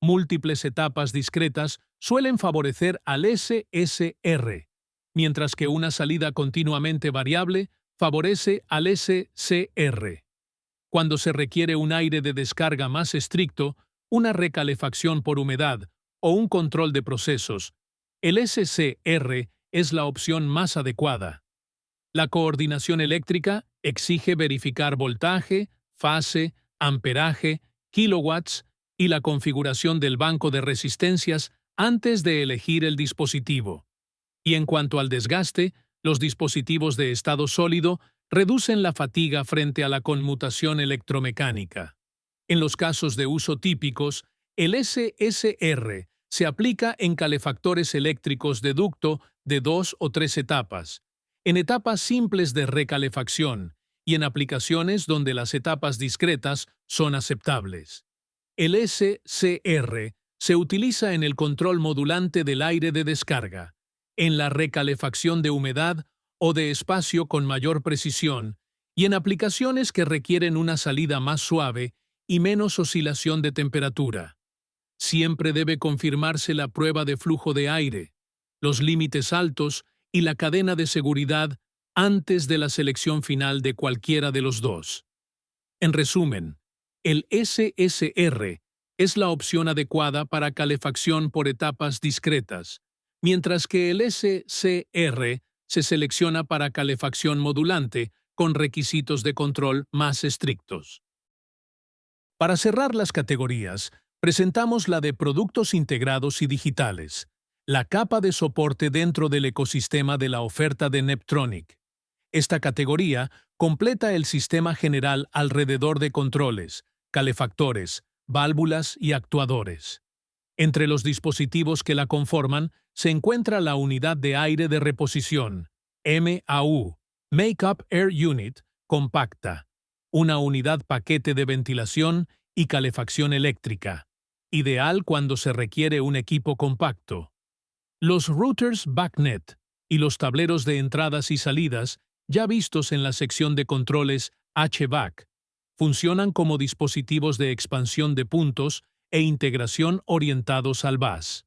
Speaker 1: Múltiples etapas discretas suelen favorecer al SSR, mientras que una salida continuamente variable favorece al SCR. Cuando se requiere un aire de descarga más estricto, una recalefacción por humedad o un control de procesos, el SCR es la opción más adecuada. La coordinación eléctrica exige verificar voltaje, fase, amperaje, kilowatts y la configuración del banco de resistencias antes de elegir el dispositivo. Y en cuanto al desgaste, los dispositivos de estado sólido reducen la fatiga frente a la conmutación electromecánica. En los casos de uso típicos, el SSR se aplica en calefactores eléctricos de ducto de 2 o 3 etapas, en etapas simples de recalefacción y en aplicaciones donde las etapas discretas son aceptables. El SCR se utiliza en el control modulante del aire de descarga, en la recalefacción de humedad o de espacio con mayor precisión, y en aplicaciones que requieren una salida más suave y menos oscilación de temperatura. Siempre debe confirmarse la prueba de flujo de aire, los límites altos y la cadena de seguridad antes de la selección final de cualquiera de los dos. En resumen, el SSR es la opción adecuada para calefacción por etapas discretas, mientras que el SCR se selecciona para calefacción modulante con requisitos de control más estrictos. Para cerrar las categorías, presentamos la de productos integrados y digitales, la capa de soporte dentro del ecosistema de la oferta de Neptronic. Esta categoría completa el sistema general alrededor de controles, calefactores, válvulas y actuadores. Entre los dispositivos que la conforman se encuentra la unidad de aire de reposición, MAU, Make-up Air Unit, compacta, una unidad paquete de ventilación y calefacción eléctrica, ideal cuando se requiere un equipo compacto. Los routers BACnet y los tableros de entradas y salidas, ya vistos en la sección de controles HVAC, funcionan como dispositivos de expansión de puntos e integración orientados al bus.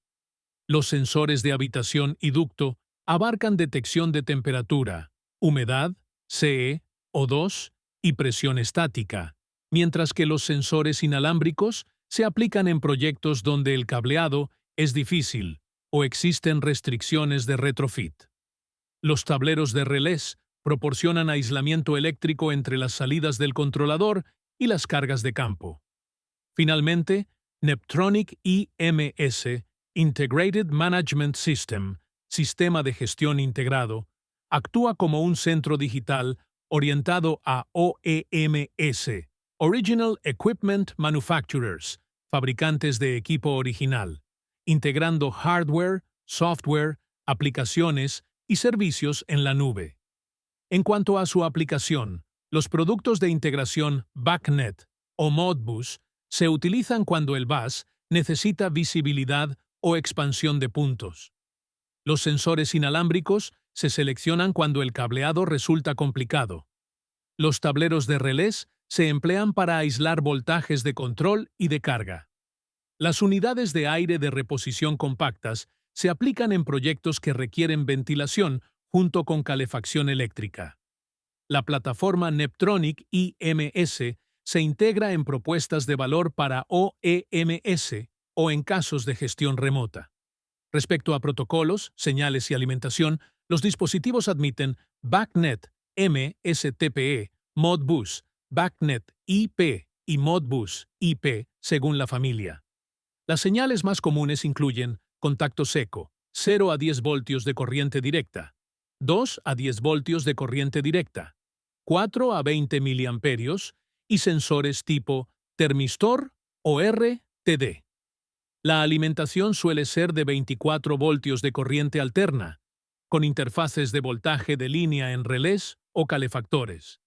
Speaker 1: Los sensores de habitación y ducto abarcan detección de temperatura, humedad, CE, O2 y presión estática, mientras que los sensores inalámbricos se aplican en proyectos donde el cableado es difícil o existen restricciones de retrofit. Los tableros de relés proporcionan aislamiento eléctrico entre las salidas del controlador y las cargas de campo. Finalmente, Neptronic IMS, Integrated Management System, Sistema de Gestión Integrado, actúa como un centro digital orientado a OEMS, Original Equipment Manufacturers, fabricantes de equipo original, integrando hardware, software, aplicaciones y servicios en la nube. En cuanto a su aplicación, los productos de integración BACnet o Modbus se utilizan cuando el bus necesita visibilidad o expansión de puntos. Los sensores inalámbricos se seleccionan cuando el cableado resulta complicado. Los tableros de relés se emplean para aislar voltajes de control y de carga. Las unidades de aire de reposición compactas se aplican en proyectos que requieren ventilación junto con calefacción eléctrica. La plataforma Neptronic IMS se integra en propuestas de valor para OEMS o en casos de gestión remota. Respecto a protocolos, señales y alimentación, los dispositivos admiten BACnet MSTPE, Modbus, BACnet IP y Modbus IP según la familia. Las señales más comunes incluyen contacto seco, 0 a 10 voltios de corriente directa, 2 a 10 voltios de corriente directa, 4 a 20 miliamperios y sensores tipo termistor o RTD. La alimentación suele ser de 24 voltios de corriente alterna, con interfaces de voltaje de línea en relés o calefactores.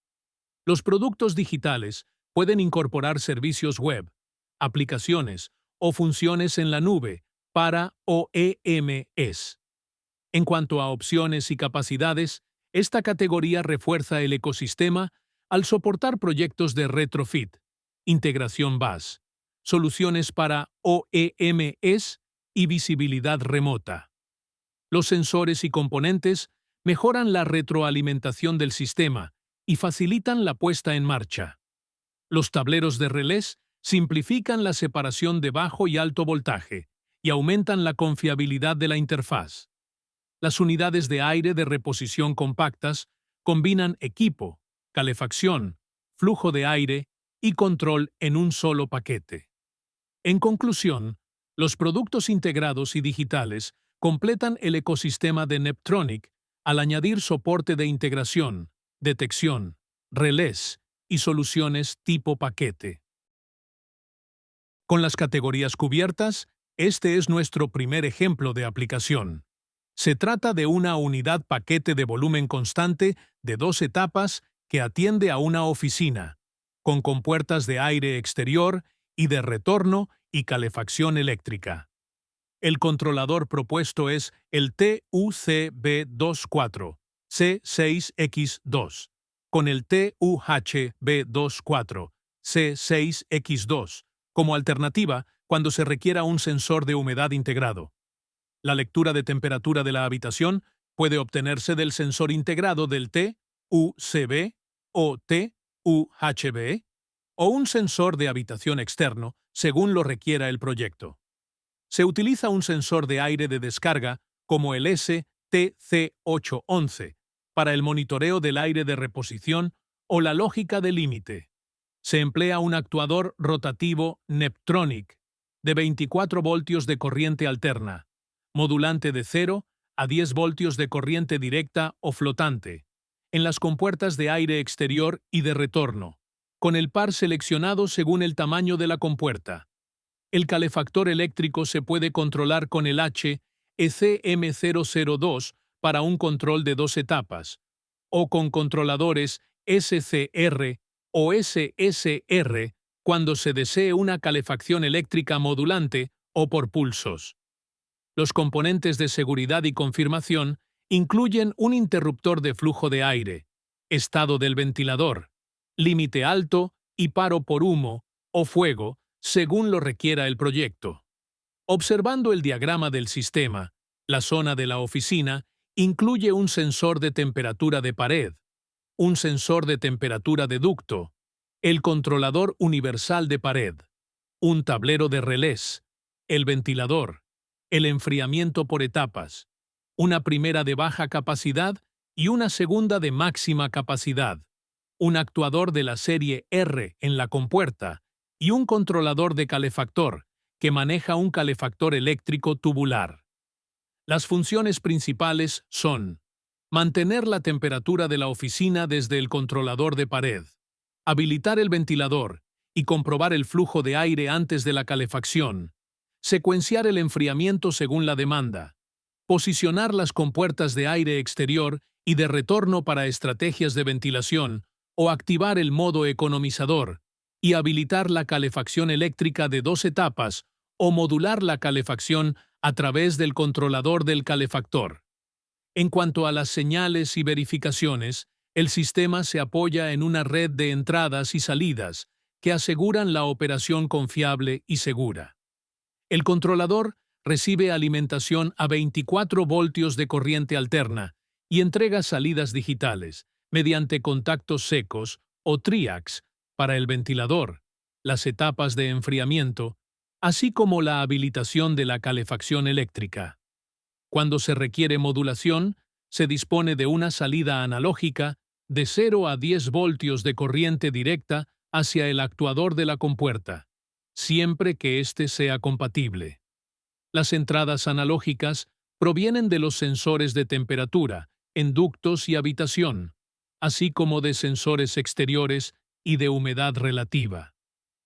Speaker 1: Los productos digitales pueden incorporar servicios web, aplicaciones o funciones en la nube para OEMS. En cuanto a opciones y capacidades, esta categoría refuerza el ecosistema al soportar proyectos de retrofit, integración bus, soluciones para OEMS y visibilidad remota. Los sensores y componentes mejoran la retroalimentación del sistema y facilitan la puesta en marcha. Los tableros de relés simplifican la separación de bajo y alto voltaje y aumentan la confiabilidad de la interfaz. Las unidades de aire de reposición compactas combinan equipo, calefacción, flujo de aire y control en un solo paquete. En conclusión, los productos integrados y digitales completan el ecosistema de Neptronic al añadir soporte de integración, detección, relés y soluciones tipo paquete. Con las categorías cubiertas, este es nuestro primer ejemplo de aplicación. Se trata de una unidad paquete de volumen constante de 2 etapas que atiende a una oficina, con compuertas de aire exterior y de retorno y calefacción eléctrica. El controlador propuesto es el TUCB24 C6X2, con el TUHB24 C6X2 como alternativa cuando se requiera un sensor de humedad integrado. La lectura de temperatura de la habitación puede obtenerse del sensor integrado del TUCB o TUHB o un sensor de habitación externo, según lo requiera el proyecto. Se utiliza un sensor de aire de descarga como el STC811 para el monitoreo del aire de reposición o la lógica de límite. Se emplea un actuador rotativo Neptronic de 24 voltios de corriente alterna, modulante de 0 a 10 voltios de corriente directa o flotante, en las compuertas de aire exterior y de retorno, con el par seleccionado según el tamaño de la compuerta. El calefactor eléctrico se puede controlar con el HECM002 para un control de 2 etapas, o con controladores SCR o SSR cuando se desee una calefacción eléctrica modulante o por pulsos. Los componentes de seguridad y confirmación incluyen un interruptor de flujo de aire, estado del ventilador, límite alto y paro por humo o fuego, según lo requiera el proyecto. Observando el diagrama del sistema, la zona de la oficina incluye un sensor de temperatura de pared, un sensor de temperatura de ducto, el controlador universal de pared, un tablero de relés, el ventilador, el enfriamiento por etapas, una primera de baja capacidad y una segunda de máxima capacidad, un actuador de la serie R en la compuerta y un controlador de calefactor que maneja un calefactor eléctrico tubular. Las funciones principales son mantener la temperatura de la oficina desde el controlador de pared, habilitar el ventilador y comprobar el flujo de aire antes de la calefacción, secuenciar el enfriamiento según la demanda, posicionar las compuertas de aire exterior y de retorno para estrategias de ventilación o activar el modo economizador, y habilitar la calefacción eléctrica de 2 etapas o modular la calefacción a través del controlador del calefactor. En cuanto a las señales y verificaciones, el sistema se apoya en una red de entradas y salidas que aseguran la operación confiable y segura. El controlador recibe alimentación a 24 voltios de corriente alterna y entrega salidas digitales mediante contactos secos o triacs para el ventilador, las etapas de enfriamiento, así como la habilitación de la calefacción eléctrica. Cuando se requiere modulación, se dispone de una salida analógica de 0 a 10 voltios de corriente directa hacia el actuador de la compuerta, siempre que éste sea compatible. Las entradas analógicas provienen de los sensores de temperatura, en ductos y habitación, así como de sensores exteriores y de humedad relativa.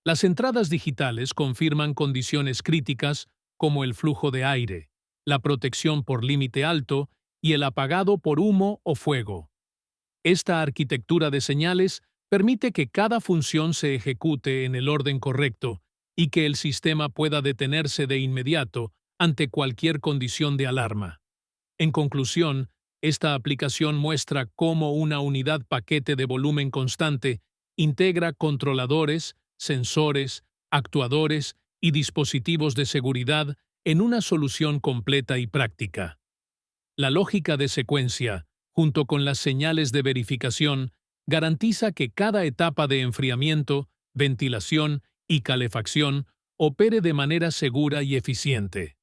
Speaker 1: Las entradas digitales confirman condiciones críticas como el flujo de aire, la protección por límite alto y el apagado por humo o fuego. Esta arquitectura de señales permite que cada función se ejecute en el orden correcto y que el sistema pueda detenerse de inmediato ante cualquier condición de alarma. En conclusión, esta aplicación muestra cómo una unidad paquete de volumen constante integra controladores, sensores, actuadores y dispositivos de seguridad en una solución completa y práctica. La lógica de secuencia, junto con las señales de verificación, garantiza que cada etapa de enfriamiento, ventilación y calefacción opere de manera segura y eficiente.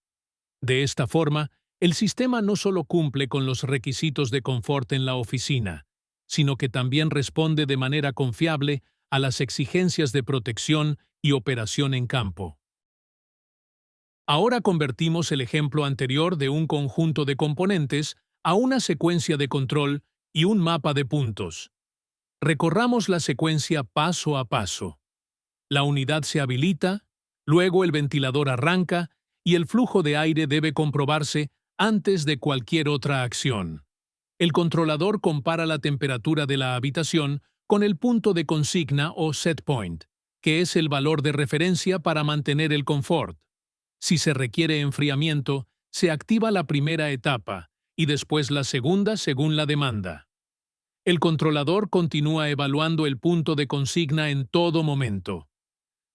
Speaker 1: De esta forma, el sistema no solo cumple con los requisitos de confort en la oficina, sino que también responde de manera confiable a las exigencias de protección y operación en campo. Ahora convertimos el ejemplo anterior de un conjunto de componentes a una secuencia de control y un mapa de puntos. Recorramos la secuencia paso a paso. La unidad se habilita, luego el ventilador arranca y el flujo de aire debe comprobarse antes de cualquier otra acción. El controlador compara la temperatura de la habitación con el punto de consigna o set point, que es el valor de referencia para mantener el confort. Si se requiere enfriamiento, se activa la primera etapa y después la segunda según la demanda. El controlador continúa evaluando el punto de consigna en todo momento.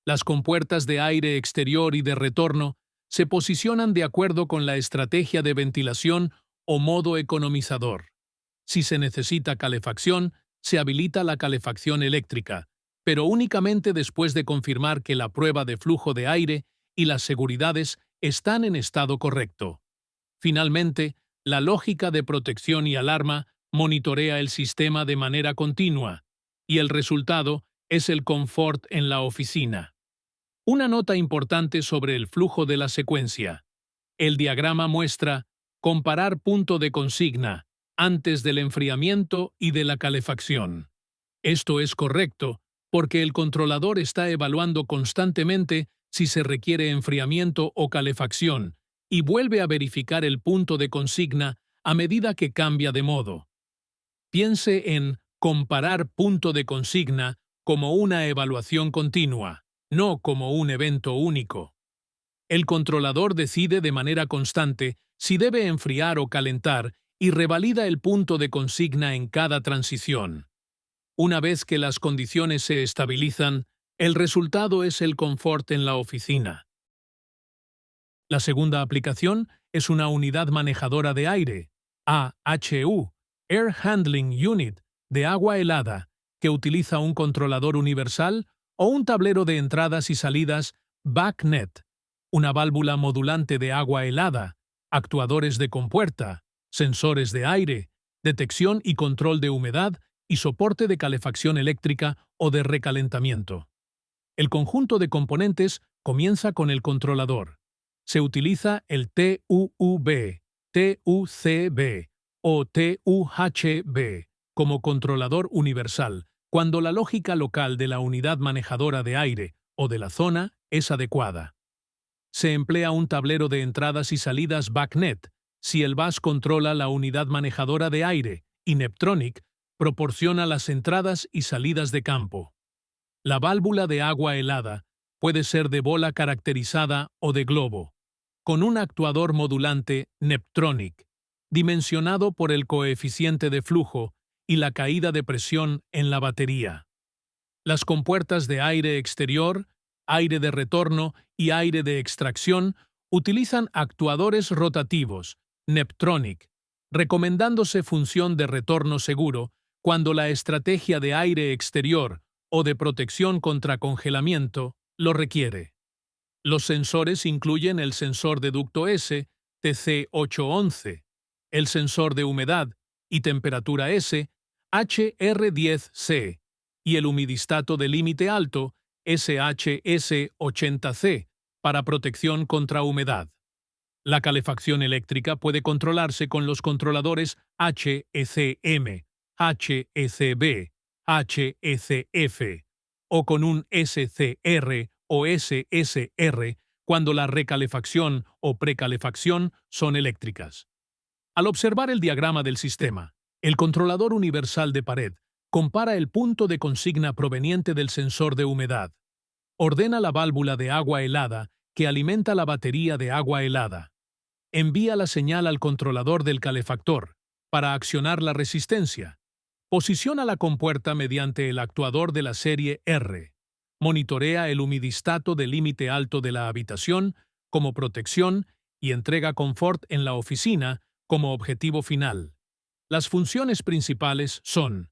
Speaker 1: Las compuertas de aire exterior y de retorno se posicionan de acuerdo con la estrategia de ventilación o modo economizador. Si se necesita calefacción, se habilita la calefacción eléctrica, pero únicamente después de confirmar que la prueba de flujo de aire y las seguridades están en estado correcto. Finalmente, la lógica de protección y alarma monitorea el sistema de manera continua, y el resultado es el confort en la oficina. Una nota importante sobre el flujo de la secuencia. El diagrama muestra comparar punto de consigna antes del enfriamiento y de la calefacción. Esto es correcto porque el controlador está evaluando constantemente si se requiere enfriamiento o calefacción y vuelve a verificar el punto de consigna a medida que cambia de modo. Piense en comparar punto de consigna como una evaluación continua, no como un evento único. El controlador decide de manera constante si debe enfriar o calentar y revalida el punto de consigna en cada transición. Una vez que las condiciones se estabilizan, el resultado es el confort en la oficina. La segunda aplicación es una unidad manejadora de aire, AHU, Air Handling Unit, de agua helada, que utiliza un controlador universal o un tablero de entradas y salidas BACnet, una válvula modulante de agua helada, actuadores de compuerta, sensores de aire, detección y control de humedad y soporte de calefacción eléctrica o de recalentamiento. El conjunto de componentes comienza con el controlador. Se utiliza el TUV, TUCB o TUHB como controlador universal cuando la lógica local de la unidad manejadora de aire o de la zona es adecuada. Se emplea un tablero de entradas y salidas BACnet si el bus controla la unidad manejadora de aire y Neptronic proporciona las entradas y salidas de campo. La válvula de agua helada puede ser de bola caracterizada o de globo, con un actuador modulante Neptronic, dimensionado por el coeficiente de flujo y la caída de presión en la batería. Las compuertas de aire exterior, aire de retorno y aire de extracción utilizan actuadores rotativos, Neptronic, recomendándose función de retorno seguro cuando la estrategia de aire exterior o de protección contra congelamiento lo requiere. Los sensores incluyen el sensor de ducto S, TC811, el sensor de humedad y temperatura S, HR10C, y el humidistato de límite alto, SHS80C, para protección contra humedad. La calefacción eléctrica puede controlarse con los controladores HECM, HECB, HECF, o con un SCR o SSR cuando la recalefacción o precalefacción son eléctricas. Al observar el diagrama del sistema, el controlador universal de pared compara el punto de consigna proveniente del sensor de humedad. Ordena la válvula de agua helada que alimenta la batería de agua helada. Envía la señal al controlador del calefactor para accionar la resistencia. Posiciona la compuerta mediante el actuador de la serie R. Monitorea el humidistato de límite alto de la habitación como protección y entrega confort en la oficina como objetivo final. Las funciones principales son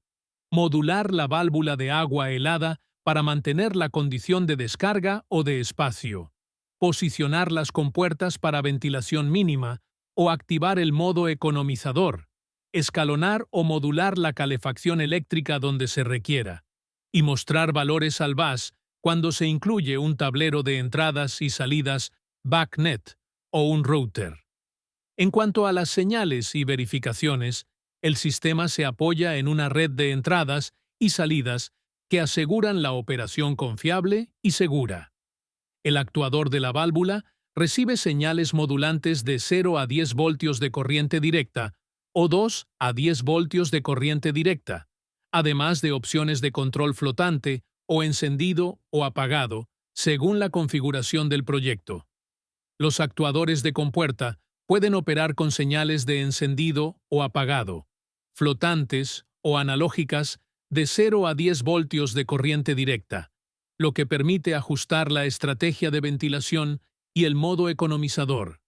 Speaker 1: Modular la válvula de agua helada para mantener la condición de descarga o de espacio. Posicionar las compuertas para ventilación mínima o activar el modo economizador. Escalonar o modular la calefacción eléctrica donde se requiera. Y mostrar valores al bus cuando se incluye un tablero de entradas y salidas BACnet o un router. En cuanto a las señales y verificaciones, el sistema se apoya en una red de entradas y salidas que aseguran la operación confiable y segura. El actuador de la válvula recibe señales modulantes de 0 a 10 voltios de corriente directa o 2 a 10 voltios de corriente directa, además de opciones de control flotante o encendido o apagado, según la configuración del proyecto. Los actuadores de compuerta pueden operar con señales de encendido o apagado, flotantes o analógicas de 0 a 10 voltios de corriente directa, lo que permite ajustar la estrategia de ventilación y el modo economizador.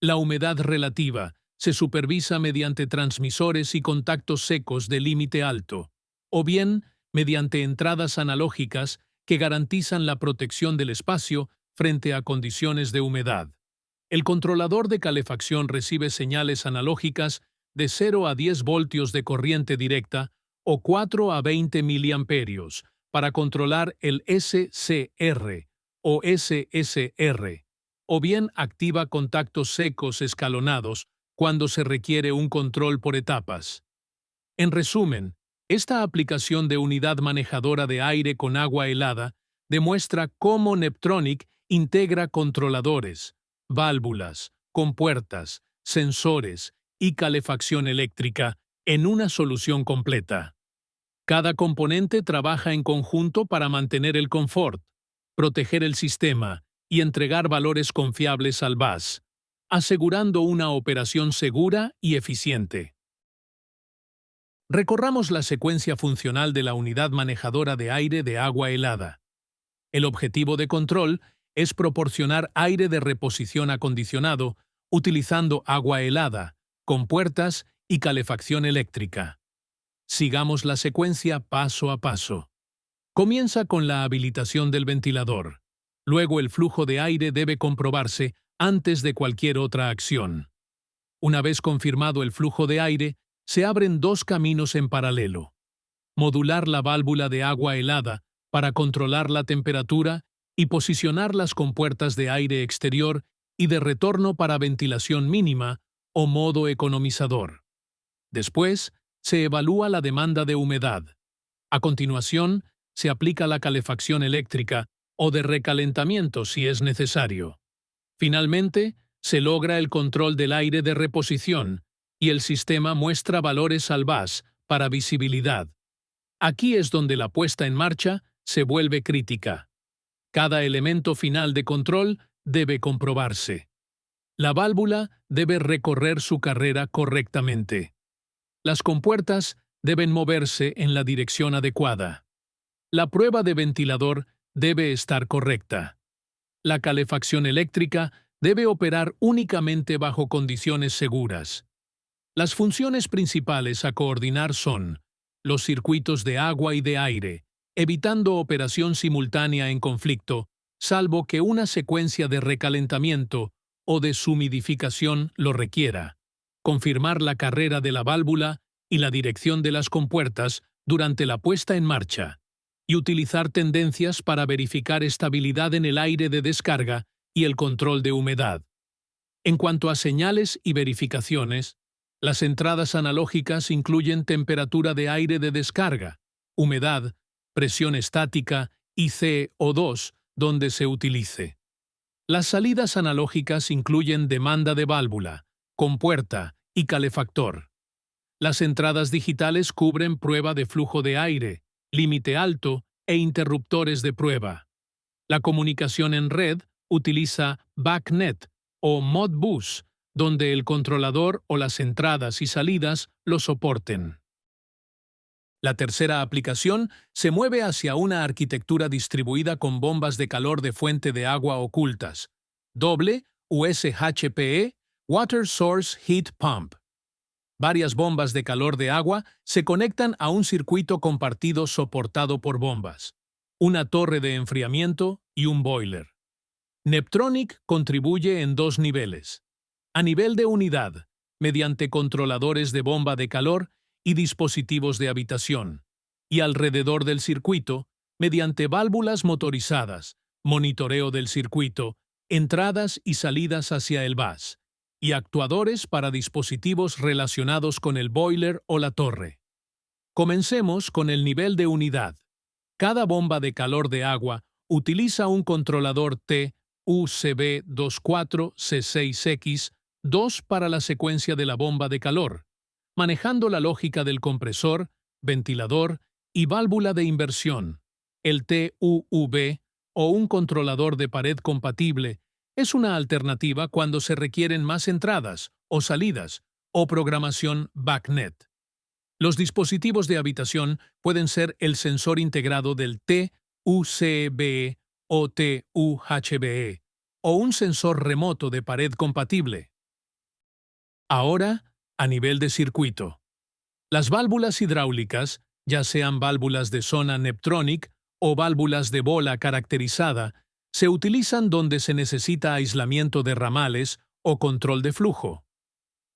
Speaker 1: La humedad relativa se supervisa mediante transmisores y contactos secos de límite alto, o bien mediante entradas analógicas que garantizan la protección del espacio frente a condiciones de humedad. El controlador de calefacción recibe señales analógicas de 0 a 10 voltios de corriente directa o 4 a 20 miliamperios para controlar el SCR o SSR, o bien activa contactos secos escalonados cuando se requiere un control por etapas. En resumen, esta aplicación de unidad manejadora de aire con agua helada demuestra cómo Neptronic integra controladores, válvulas, compuertas, sensores y calefacción eléctrica en una solución completa. Cada componente trabaja en conjunto para mantener el confort, proteger el sistema y entregar valores confiables al bus, asegurando una operación segura y eficiente. Recorramos la secuencia funcional de la unidad manejadora de aire de agua helada. El objetivo de control es proporcionar aire de reposición acondicionado utilizando agua helada, compuertas y calefacción eléctrica. Sigamos la secuencia paso a paso. Comienza con la habilitación del ventilador. Luego el flujo de aire debe comprobarse antes de cualquier otra acción. Una vez confirmado el flujo de aire, se abren dos caminos en paralelo. Modular la válvula de agua helada para controlar la temperatura y posicionar las compuertas de aire exterior y de retorno para ventilación mínima o modo economizador. Después, se evalúa la demanda de humedad. A continuación, se aplica la calefacción eléctrica o de recalentamiento si es necesario. Finalmente, se logra el control del aire de reposición y el sistema muestra valores al bus para visibilidad. Aquí es donde la puesta en marcha se vuelve crítica. Cada elemento final de control debe comprobarse. La válvula debe recorrer su carrera correctamente. Las compuertas deben moverse en la dirección adecuada. La prueba de ventilador debe estar correcta. La calefacción eléctrica debe operar únicamente bajo condiciones seguras. Las funciones principales a coordinar son los circuitos de agua y de aire, evitando operación simultánea en conflicto, salvo que una secuencia de recalentamiento o de deshumidificación lo requiera. Confirmar la carrera de la válvula y la dirección de las compuertas durante la puesta en marcha, y utilizar tendencias para verificar estabilidad en el aire de descarga y el control de humedad. En cuanto a señales y verificaciones, las entradas analógicas incluyen temperatura de aire de descarga, humedad, presión estática y CO2, donde se utilice. Las salidas analógicas incluyen demanda de válvula, compuerta y calefactor. Las entradas digitales cubren prueba de flujo de aire, límite alto e interruptores de prueba. La comunicación en red utiliza BACnet o Modbus, donde el controlador o las entradas y salidas lo soporten. La tercera aplicación se mueve hacia una arquitectura distribuida con bombas de calor de fuente de agua ocultas, doble USHPE, Water Source Heat Pump. Varias bombas de calor de agua se conectan a un circuito compartido soportado por bombas, una torre de enfriamiento y un boiler. Neptronic contribuye en dos niveles. A nivel de unidad, mediante controladores de bomba de calor y dispositivos de habitación, y alrededor del circuito, mediante válvulas motorizadas, monitoreo del circuito, entradas y salidas hacia el bus, y actuadores para dispositivos relacionados con el boiler o la torre. Comencemos con el nivel de unidad. Cada bomba de calor de agua utiliza un controlador TUCB24C6X2 para la secuencia de la bomba de calor, manejando la lógica del compresor, ventilador y válvula de inversión. El TUV, o un controlador de pared compatible, es una alternativa cuando se requieren más entradas o salidas o programación BACnet. Los dispositivos de habitación pueden ser el sensor integrado del TUCBE o TUHBE o un sensor remoto de pared compatible. Ahora, a nivel de circuito. Las válvulas hidráulicas, ya sean válvulas de zona Neptronic o válvulas de bola caracterizada, se utilizan donde se necesita aislamiento de ramales o control de flujo.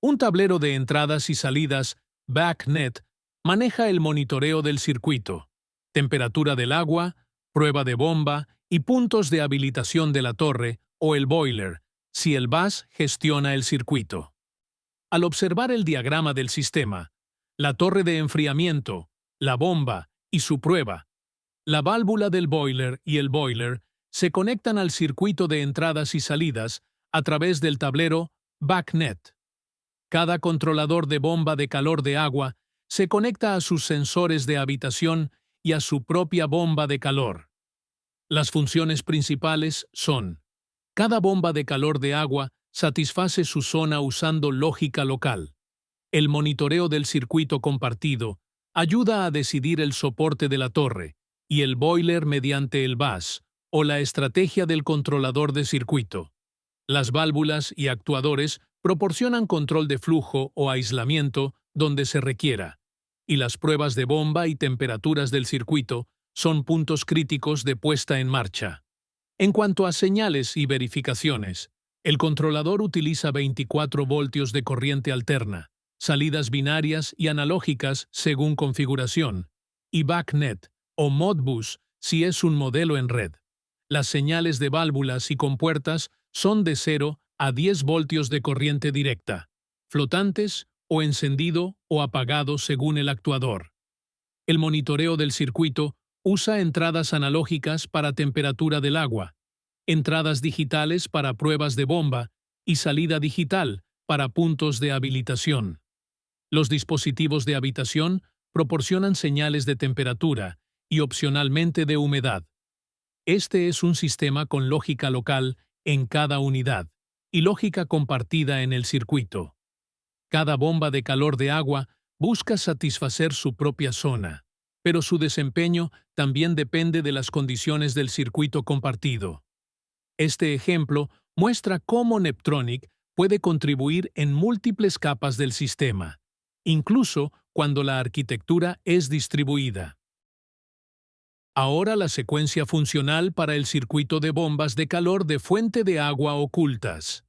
Speaker 1: Un tablero de entradas y salidas BACnet maneja el monitoreo del circuito, temperatura del agua, prueba de bomba y puntos de habilitación de la torre o el boiler, si el bus gestiona el circuito. Al observar el diagrama del sistema, la torre de enfriamiento, la bomba y su prueba, la válvula del boiler y el boiler se conectan al circuito de entradas y salidas a través del tablero BACnet. Cada controlador de bomba de calor de agua se conecta a sus sensores de habitación y a su propia bomba de calor. Las funciones principales son: cada bomba de calor de agua satisface su zona usando lógica local. El monitoreo del circuito compartido ayuda a decidir el soporte de la torre y el boiler mediante el bus o la estrategia del controlador de circuito. Las válvulas y actuadores proporcionan control de flujo o aislamiento donde se requiera, y las pruebas de bomba y temperaturas del circuito son puntos críticos de puesta en marcha. En cuanto a señales y verificaciones, el controlador utiliza 24 voltios de corriente alterna, salidas binarias y analógicas según configuración, y BACnet o Modbus si es un modelo en red. Las señales de válvulas y compuertas son de 0 a 10 voltios de corriente directa, flotantes o encendido o apagado según el actuador. El monitoreo del circuito usa entradas analógicas para temperatura del agua, entradas digitales para pruebas de bomba y salida digital para puntos de habilitación. Los dispositivos de habitación proporcionan señales de temperatura y opcionalmente de humedad. Este es un sistema con lógica local en cada unidad y lógica compartida en el circuito. Cada bomba de calor de agua busca satisfacer su propia zona, pero su desempeño también depende de las condiciones del circuito compartido. Este ejemplo muestra cómo Neptronic puede contribuir en múltiples capas del sistema, incluso cuando la arquitectura es distribuida. Ahora la secuencia funcional para el circuito de bombas de calor de fuente de agua ocultas.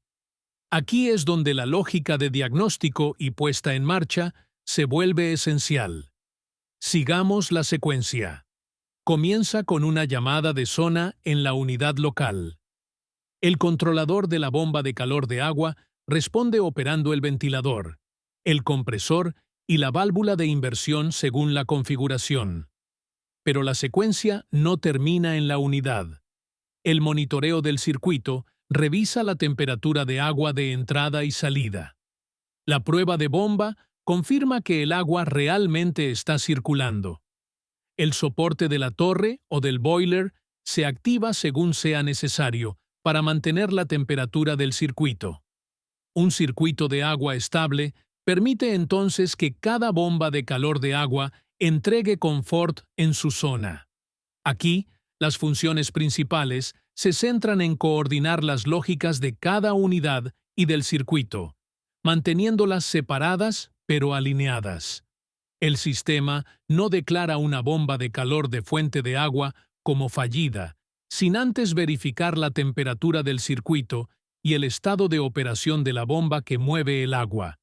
Speaker 1: Aquí es donde la lógica de diagnóstico y puesta en marcha se vuelve esencial. Sigamos la secuencia. Comienza con una llamada de zona en la unidad local. El controlador de la bomba de calor de agua responde operando el ventilador, el compresor y la válvula de inversión según la configuración. Pero la secuencia no termina en la unidad. El monitoreo del circuito revisa la temperatura de agua de entrada y salida. La prueba de bomba confirma que el agua realmente está circulando. El soporte de la torre o del boiler se activa según sea necesario para mantener la temperatura del circuito. Un circuito de agua estable permite entonces que cada bomba de calor de agua entregue confort en su zona. Aquí, las funciones principales se centran en coordinar las lógicas de cada unidad y del circuito, manteniéndolas separadas pero alineadas. El sistema no declara una bomba de calor de fuente de agua como fallida, sin antes verificar la temperatura del circuito y el estado de operación de la bomba que mueve el agua,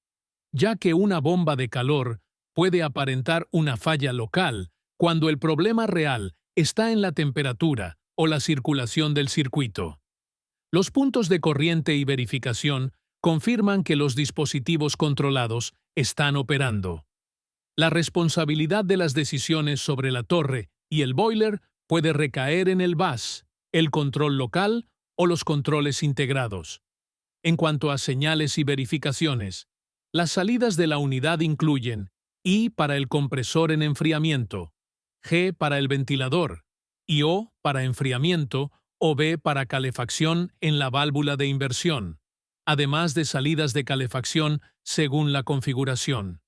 Speaker 1: ya que una bomba de calor puede aparentar una falla local cuando el problema real está en la temperatura o la circulación del circuito. Los puntos de corriente y verificación confirman que los dispositivos controlados están operando. La responsabilidad de las decisiones sobre la torre y el boiler puede recaer en el bus, el control local o los controles integrados. En cuanto a señales y verificaciones, las salidas de la unidad incluyen I para el compresor en enfriamiento, G para el ventilador, y O para enfriamiento o B para calefacción en la válvula de inversión, además de salidas de calefacción según la configuración.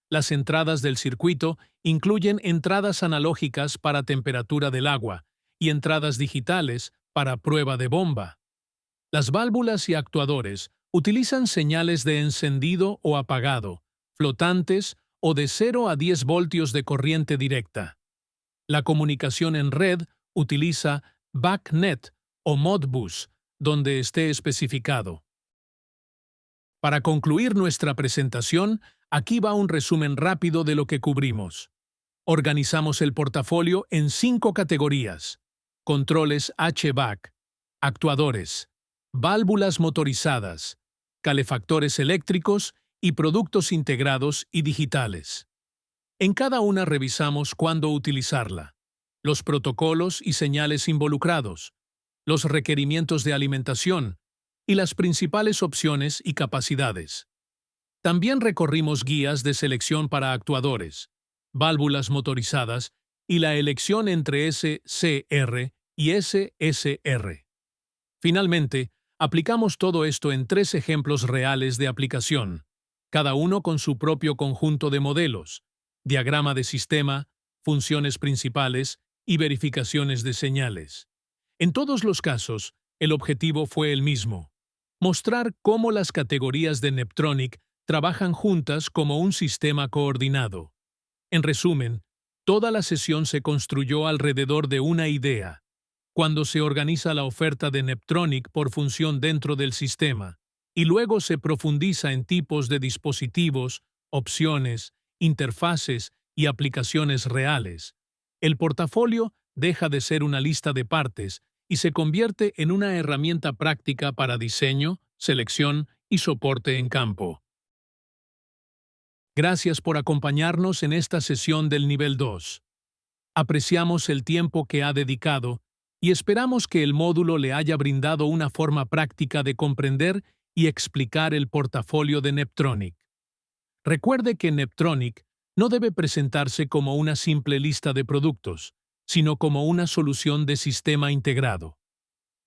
Speaker 1: Las entradas del circuito incluyen entradas analógicas para temperatura del agua y entradas digitales para prueba de bomba. Las válvulas y actuadores utilizan señales de encendido o apagado, flotantes o de 0 a 10 voltios de corriente directa. La comunicación en red utiliza BACnet o Modbus, donde esté especificado. Para concluir nuestra presentación, aquí va un resumen rápido de lo que cubrimos. Organizamos el portafolio en 5 categorías: controles HVAC, actuadores, válvulas motorizadas, calefactores eléctricos y productos integrados y digitales. En cada una revisamos cuándo utilizarla, los protocolos y señales involucrados, los requerimientos de alimentación y las principales opciones y capacidades. También recorrimos guías de selección para actuadores, válvulas motorizadas y la elección entre SCR y SSR. Finalmente, aplicamos todo esto en 3 ejemplos reales de aplicación, cada uno con su propio conjunto de modelos, diagrama de sistema, funciones principales y verificaciones de señales. En todos los casos, el objetivo fue el mismo: mostrar cómo las categorías de Neptronic trabajan juntas como un sistema coordinado. En resumen, toda la sesión se construyó alrededor de una idea: cuando se organiza la oferta de Neptronic por función dentro del sistema, y luego se profundiza en tipos de dispositivos, opciones, interfaces y aplicaciones reales, el portafolio deja de ser una lista de partes y se convierte en una herramienta práctica para diseño, selección y soporte en campo. Gracias por acompañarnos en esta sesión del nivel 2. Apreciamos el tiempo que ha dedicado y esperamos que el módulo le haya brindado una forma práctica de comprender y explicar el portafolio de Neptronic. Recuerde que Neptronic no debe presentarse como una simple lista de productos, sino como una solución de sistema integrado.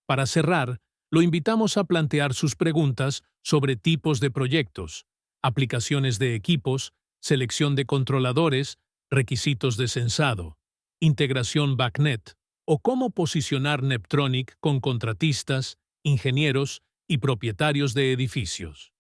Speaker 1: Para cerrar, lo invitamos a plantear sus preguntas sobre tipos de proyectos, aplicaciones de equipos, selección de controladores, requisitos de censado, integración BACnet, o cómo posicionar Neptronic con contratistas, ingenieros y propietarios de edificios.